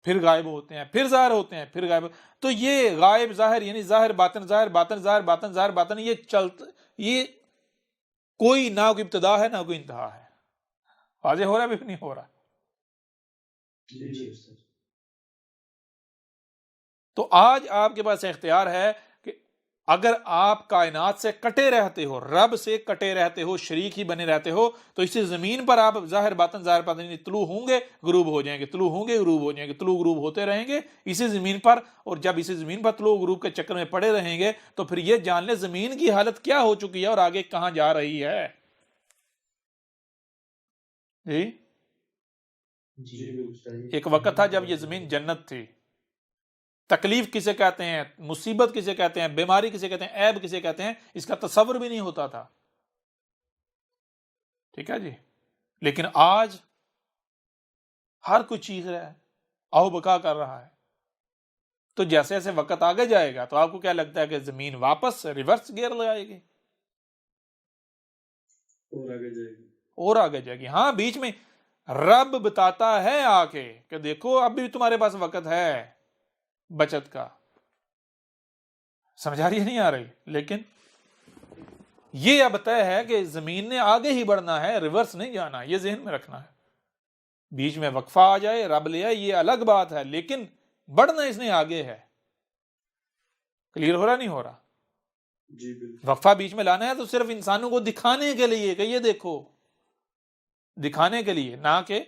پھر غائب ہوتے ہیں، پھر ظاہر ہوتے ہیں، پھر غائب. تو یہ غائب ظاہر یعنی ظاہر باطن، ظاہر باطن، ظاہر باطن، ظاہر باطن، یہ کوئی نہ کوئی ابتدا ہے نہ کوئی انتہا ہے. واضح ہو رہا ہے بھی نہیں ہو رہا؟ جی استاد. تو آج آپ کے پاس اختیار ہے کہ اگر آپ کائنات سے کٹے رہتے ہو، رب سے کٹے رہتے ہو، شریک ہی بنے رہتے ہو، تو اسی زمین پر آپ ظاہر باطن طلوع ہوں گے غروب ہو جائیں گے، طلوع ہوں گے غروب ہو جائیں گے، طلوع غروب ہوتے رہیں گے اسی زمین پر. اور جب اسی زمین پر طلوع غروب کے چکر میں پڑے رہیں گے تو پھر یہ جان لیں زمین کی حالت کیا ہو چکی ہے اور آگے کہاں جا رہی ہے. جی جی استاد. ایک وقت تھا جب یہ زمین جنت تھی. تکلیف کسے کہتے ہیں، مصیبت کسے کہتے ہیں، بیماری کسے کہتے ہیں، عیب کسے کہتے ہیں، اس کا تصور بھی نہیں ہوتا تھا. ٹھیک ہے جی. لیکن آج ہر کوئی چیز رہا ہے، آہو بقا کر رہا ہے. تو جیسے جیسے وقت آگے جائے گا تو آپ کو کیا لگتا ہے کہ زمین واپس ریورس گیئر لگائے گی اور آگے جائے گی. اور آگے جائے گی؟ ہاں، بیچ میں رب بتاتا ہے آ کے کہ دیکھو اب بھی تمہارے پاس وقت ہے بچت کا. سمجھا رہی نہیں آ رہی؟ لیکن یہ اب طے ہے کہ زمین نے آگے ہی بڑھنا ہے، ریورس نہیں جانا. یہ ذہن میں رکھنا ہے. بیچ میں وقفہ آ جائے، رب لے آئے، یہ الگ بات ہے، لیکن بڑھنا اس نے آگے ہے. کلیئر ہو رہا نہیں ہو رہا؟ جی بالکل. وقفہ بیچ میں لانا ہے تو صرف انسانوں کو دکھانے کے لیے کہ یہ دیکھو، دکھانے کے لیے، نہ کہ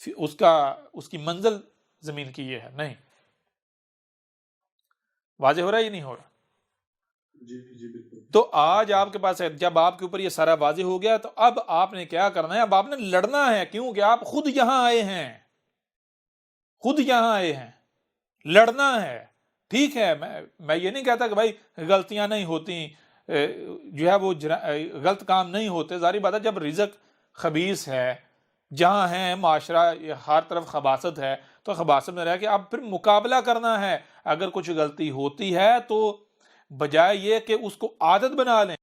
اس کی منزل زمین کی یہ ہے. نہیں. واضح ہو رہا ہے یہ نہیں ہو رہا؟ جی جی بالکل. تو آج آپ کے پاس ہے، جب آپ کے اوپر یہ سارا واضح ہو گیا تو اب آپ نے کیا کرنا ہے؟ اب آپ نے لڑنا ہے. کیوں کہ آپ خود یہاں آئے ہیں، خود یہاں آئے ہیں، لڑنا ہے. ٹھیک ہے، میں یہ نہیں کہتا کہ بھائی غلطیاں نہیں ہوتی، جو ہے وہ غلط کام نہیں ہوتے. ظاہری بات ہے جب رزق خبیث ہے، جہاں ہے معاشرہ ہر طرف خباثت ہے، تو خباثت میں رہ کے اب پھر مقابلہ کرنا ہے. اگر کچھ غلطی ہوتی ہے تو بجائے یہ کہ اس کو عادت بنا لیں،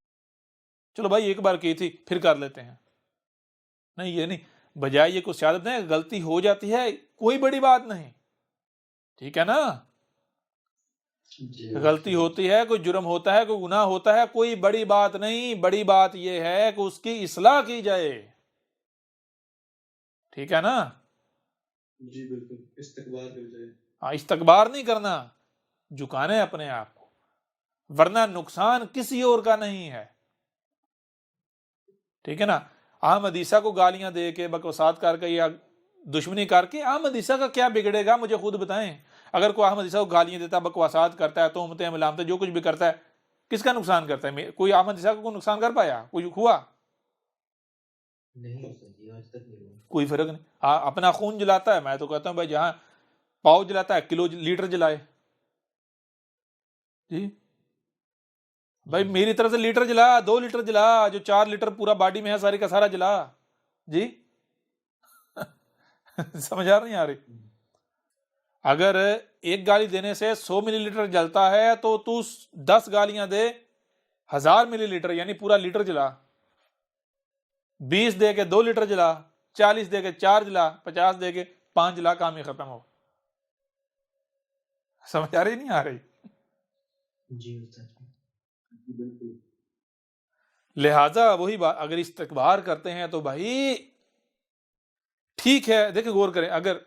چلو بھائی ایک بار کی تھی پھر کر لیتے ہیں، نہیں، یہ نہیں. بجائے یہ کچھ عادت نہیں، غلطی ہو جاتی ہے کوئی بڑی بات نہیں. ٹھیک ہے نا؟ جی غلطی ہوتی ہے، کوئی جرم ہوتا ہے، کوئی گناہ ہوتا ہے، کوئی بڑی بات نہیں. بڑی بات یہ ہے کہ اس کی اصلاح کی جائے. ٹھیک ہے نا؟ جی بالکل. استقبال کر جائے. ہاں، استکبار نہیں کرنا، جھکانا ہے اپنے آپ کو، ورنہ نقصان کسی اور کا نہیں ہے. ٹھیک ہے نا؟ احمد عیسیٰ کو گالیاں دے کے، بکواسات کر کے یا دشمنی کر کے احمد عیسیٰ کا کیا بگڑے گا؟ مجھے خود بتائیں. اگر کوئی احمد عیسیٰ کو گالیاں دیتا ہے، بکواسات کرتا ہے، تہمتیں ملامتیں جو کچھ بھی کرتا ہے، کس کا نقصان کرتا ہے؟ کوئی احمد عیسیٰ کو نقصان کر پایا؟ کوئی ہوا؟ نہیں استاد جی، آج تک نہیں ہوا. کوئی فرق نہیں. اپنا خون جلاتا ہے. میں تو کہتا ہوں بھائی جہاں پاؤ جلاتا ہے کلو لیٹر جلائے. جی بھائی میری طرف سے لیٹر جلا، 2 لیٹر جلا، جو 4 لیٹر پورا باڈی میں ہے ساری کا سارا جلا. جی سمجھ آ نہیں آ رہی؟ اگر ایک گالی دینے سے 100 ملی لیٹر جلتا ہے تو 10 گالیاں دے 1000 ملی لیٹر، یعنی پورا لیٹر جلا. 20 دے کے 2 لیٹر جلا، 40 دے کے 4 جلا، 50 دے کے 5 جلا، کام ہی ختم ہو. سمجھ آ رہی نہیں آ رہی؟ جی استاد جی. بالکل. لہذا وہی بات، اگر استکبار کرتے ہیں تو بھائی ٹھیک ہے. دیکھیں غور کریں، اگر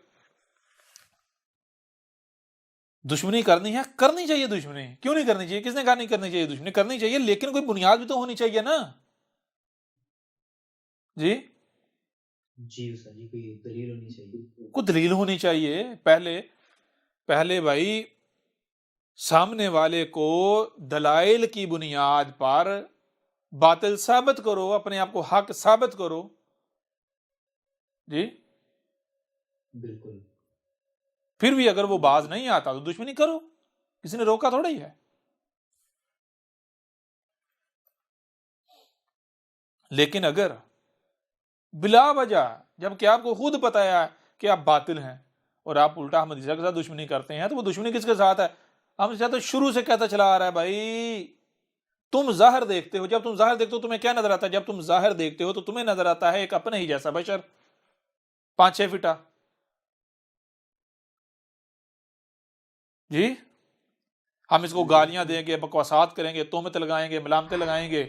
دشمنی کرنی ہے، کرنی چاہیے دشمنی. کیوں نہیں کرنی چاہیے؟ کس نے کہا نہیں کرنی چاہیے؟ دشمنی کرنی چاہیے، لیکن کوئی بنیاد بھی تو ہونی چاہیے نا. جی جی استاد جی، کوئی دلیل ہونی چاہیے. کوئی دلیل ہونی چاہیے. پہلے بھائی سامنے والے کو دلائل کی بنیاد پر باطل ثابت کرو، اپنے آپ کو حق ثابت کرو. جی بالکل پھر بھی اگر وہ باز نہیں آتا تو دشمنی کرو، کسی نے روکا تھوڑا ہی ہے. لیکن اگر بلا وجہ جبکہ آپ کو خود پتا ہے کہ آپ باطل ہیں اور آپ الٹا احمد عیسیٰ کے ساتھ دشمنی کرتے ہیں، تو وہ دشمنی کس کے ساتھ ہے؟ احمد عیسیٰ تو شروع سے کہتا چلا آ رہا ہے بھائی تم ظاہر دیکھتے ہو، جب تم ظاہر دیکھتے ہو تمہیں کیا نظر آتا ہے؟ جب تم ظاہر دیکھتے ہو تو تمہیں نظر آتا ہے ایک اپنے ہی جیسا بشر 5-6 فٹا. جی ہم اس کو گالیاں دیں گے، بکواسات کریں گے، تہمت لگائیں گے، ملامتیں لگائیں گے،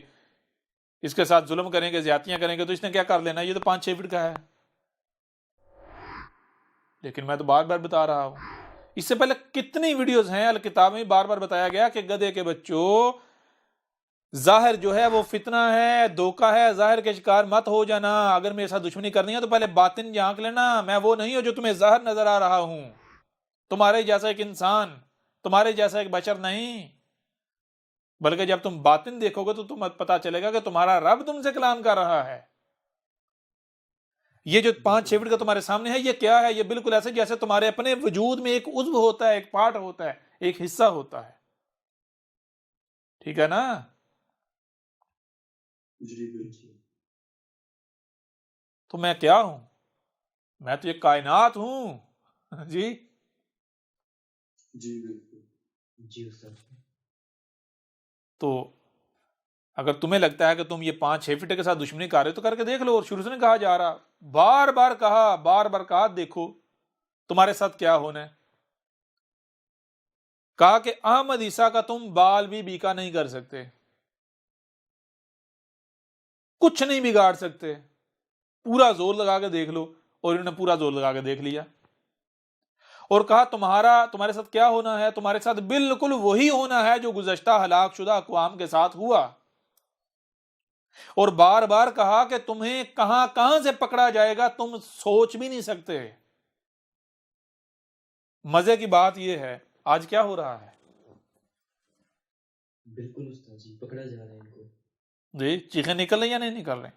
اس کے ساتھ ظلم کریں گے، زیادتیاں کریں گے، تو اس نے کیا کر لینا؟ یہ تو 5-6 فٹ کا ہے. لیکن میں تو بار بار بتا رہا ہوں، اس سے پہلے کتنی ویڈیوز ہیں الکتاب میں بار بار بتایا گیا کہ گدھے کے بچوں ظاہر جو ہے وہ فتنہ ہے، دھوکہ ہے، ظاہر کے شکار مت ہو جانا. اگر میرے ساتھ دشمنی کرنی ہے تو پہلے باطن جھانک لینا. میں وہ نہیں ہوں جو تمہیں ظاہر نظر آ رہا ہوں، تمہارے جیسا ایک انسان، تمہارے جیسا ایک بشر نہیں، بلکہ جب تم باطن دیکھو گے تو تمہیں پتا چلے گا کہ تمہارا رب تم سے کلام کر رہا ہے. یہ جو 5-6 فٹ کا تمہارے سامنے ہے، یہ کیا ہے؟ یہ بالکل ایسے جیسے تمہارے اپنے وجود میں ایک عضو ہوتا ہے، ایک پارٹ ہوتا ہے، ایک حصہ ہوتا ہے. ٹھیک ہے نا؟ جی بالکل. تو میں کیا ہوں؟ میں تو یہ کائنات ہوں. جی جی بالکل. جی استاد. تو اگر تمہیں لگتا ہے کہ تم یہ 5-6 فٹ کے ساتھ دشمنی کر رہے ہو تو کر کے دیکھ لو. اور شروع سے نہیں کہا جا رہا، بار بار کہا دیکھو تمہارے ساتھ کیا ہونا ہے. کہا کہ احمد عیسیٰ کا تم بال بھی بیکا نہیں کر سکتے، کچھ نہیں بگاڑ سکتے، پورا زور لگا کے دیکھ لو. اور انہوں نے پورا زور لگا کے دیکھ لیا. اور کہا تمہارے ساتھ کیا ہونا ہے؟ تمہارے ساتھ بالکل وہی ہونا ہے جو گزشتہ ہلاک شدہ اقوام کے ساتھ ہوا. اور بار بار کہا کہ تمہیں کہاں کہاں سے پکڑا جائے گا تم سوچ بھی نہیں سکتے. مزے کی بات یہ ہے آج کیا ہو رہا ہے؟ بالکل استاد جی، پکڑا جا رہا ہے ان کو. جی چیخیں نکل رہی یا نہیں نکل رہے؟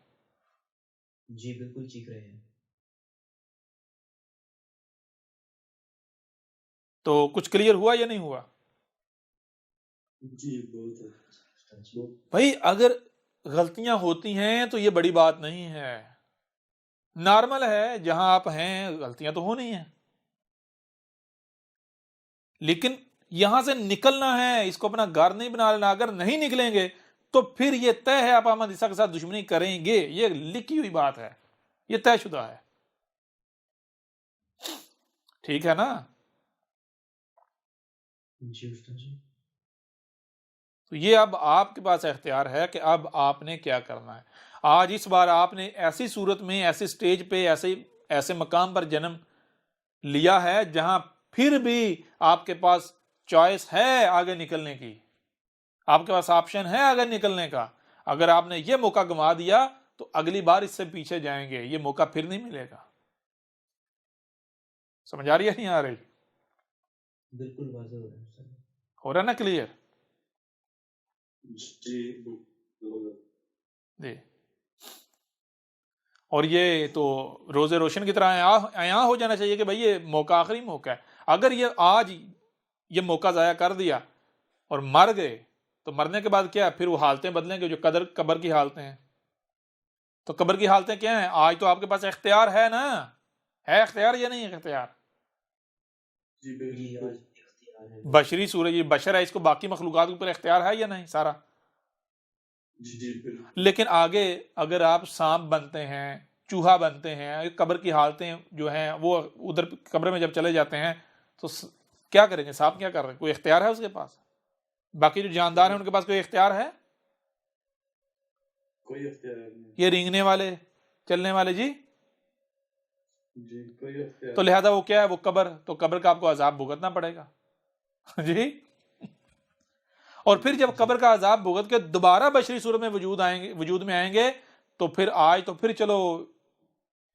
جی بالکل چیخ رہے ہیں. تو کچھ کلیئر ہوا یا نہیں ہوا؟ جی بہت استاد جی. بھائی اگر غلطیاں ہوتی ہیں تو یہ بڑی بات نہیں ہے، نارمل ہے، جہاں آپ ہیں غلطیاں تو ہونی ہیں. لیکن یہاں سے نکلنا ہے، اس کو اپنا گھر نہیں بنا لینا. اگر نہیں نکلیں گے تو پھر یہ طے ہے آپ احمد عیسیٰ کے ساتھ دشمنی کریں گے. یہ لکھی ہوئی بات ہے، یہ طے شدہ ہے. ٹھیک ہے نا؟ جی استاد جی. تو یہ اب آپ کے پاس اختیار ہے کہ اب آپ نے کیا کرنا ہے. آج اس بار آپ نے ایسی صورت میں، ایسی سٹیج پہ، ایسے مقام پر جنم لیا ہے جہاں پھر بھی آپ کے پاس چوائس ہے آگے نکلنے کی، آپ کے پاس آپشن ہے آگے نکلنے کا. اگر آپ نے یہ موقع گنوا دیا تو اگلی بار اس سے پیچھے جائیں گے، یہ موقع پھر نہیں ملے گا. سمجھ آ رہی ہے نہیں آ رہی؟ بالکل واضح ہو رہا ہے استاد. ہو رہا نا کلیئر؟ جی بالکل. جی. اور یہ تو روزے روشن کی طرح عیاں ہو جانا چاہیے کہ بھائی یہ موقع آخری موقع ہے. اگر یہ آج یہ موقع ضائع کر دیا اور مر گئے تو مرنے کے بعد کیا؟ پھر وہ حالتیں بدلیں گے جو قبر کی حالتیں ہیں. تو قبر کی حالتیں کیا ہیں؟ آج تو آپ کے پاس اختیار ہے نا، ہے اختیار یا نہیں اختیار؟ جی یہ بالکل. آج اختیار ہے. بشری صورت یہ بشر ہے، اس کو باقی مخلوقات کے اوپر اختیار ہے یا نہیں سارا؟ جی بالکل. لیکن آگے اگر آپ سانپ بنتے ہیں، چوہا بنتے ہیں، قبر کی حالتیں جو ہیں وہ ادھر قبر میں جب چلے جاتے ہیں تو کیا کریں گے؟ سانپ کیا کر رہے ہیں؟ کوئی اختیار ہے اس کے پاس؟ باقی جو جاندار ہیں ان کے پاس کوئی اختیار ہے؟ کوئی اختیار نہیں. یہ رینگنے والے، چلنے والے، جی جی کوئی اختیار. تو لہذا وہ کیا ہے؟ وہ قبر، تو قبر کا آپ کو عذاب بھگتنا پڑے گا. جی. اور پھر جب قبر کا عذاب بھگت کے دوبارہ بشری صورت میں وجود میں آئیں گے تو پھر آج تو پھر چلو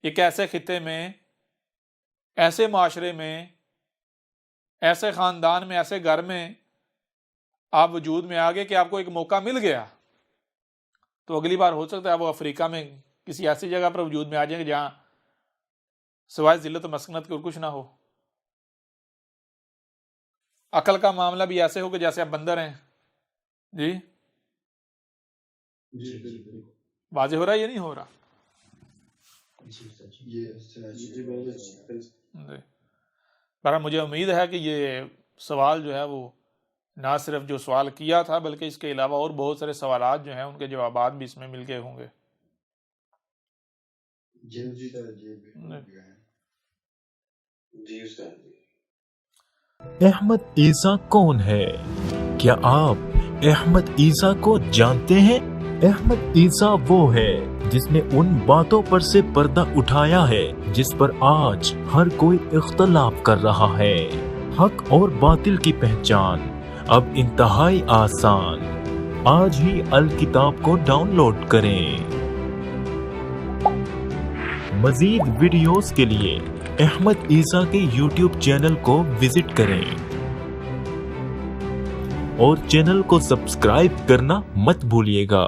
ایک ایسے خطے میں، ایسے معاشرے میں، ایسے خاندان میں، ایسے گھر میں آپ وجود میں آگے کہ آپ کو ایک موقع مل گیا تو اگلی بار ہو سکتا ہے وہ افریقہ میں کسی ایسی جگہ پر وجود میں آ جائیں گے جہاں سوائے ذلت و مسکنت کے اور کچھ نہ ہو. عقل کا معاملہ بھی ایسے ہو کہ جیسے آپ بندر ہیں. جی جی بالکل. واضح ہو رہا ہے یا نہیں ہو رہا؟ جی سر جی. جی بہت اچھی. جی بہرحال مجھے امید ہے کہ یہ سوال جو ہے وہ نہ صرف جو سوال کیا تھا بلکہ اس کے علاوہ اور بہت سارے سوالات جو ہیں ان کے جوابات بھی اس میں مل گئے ہوں گے. جی سر جی جی استاد. احمد عیسیٰ کون ہے؟ کیا آپ احمد عیسیٰ کو جانتے ہیں؟ احمد عیسیٰ وہ ہے جس نے ان باتوں پر سے پردہ اٹھایا ہے جس پر آج ہر کوئی اختلاف کر رہا ہے. حق اور باطل کی پہچان اب انتہائی آسان. آج ہی الکتاب کو ڈاؤن لوڈ کریں. مزید ویڈیوز کے لیے احمد عیسیٰ کے یوٹیوب چینل کو وزٹ کریں اور چینل کو سبسکرائب کرنا مت بھولیے گا.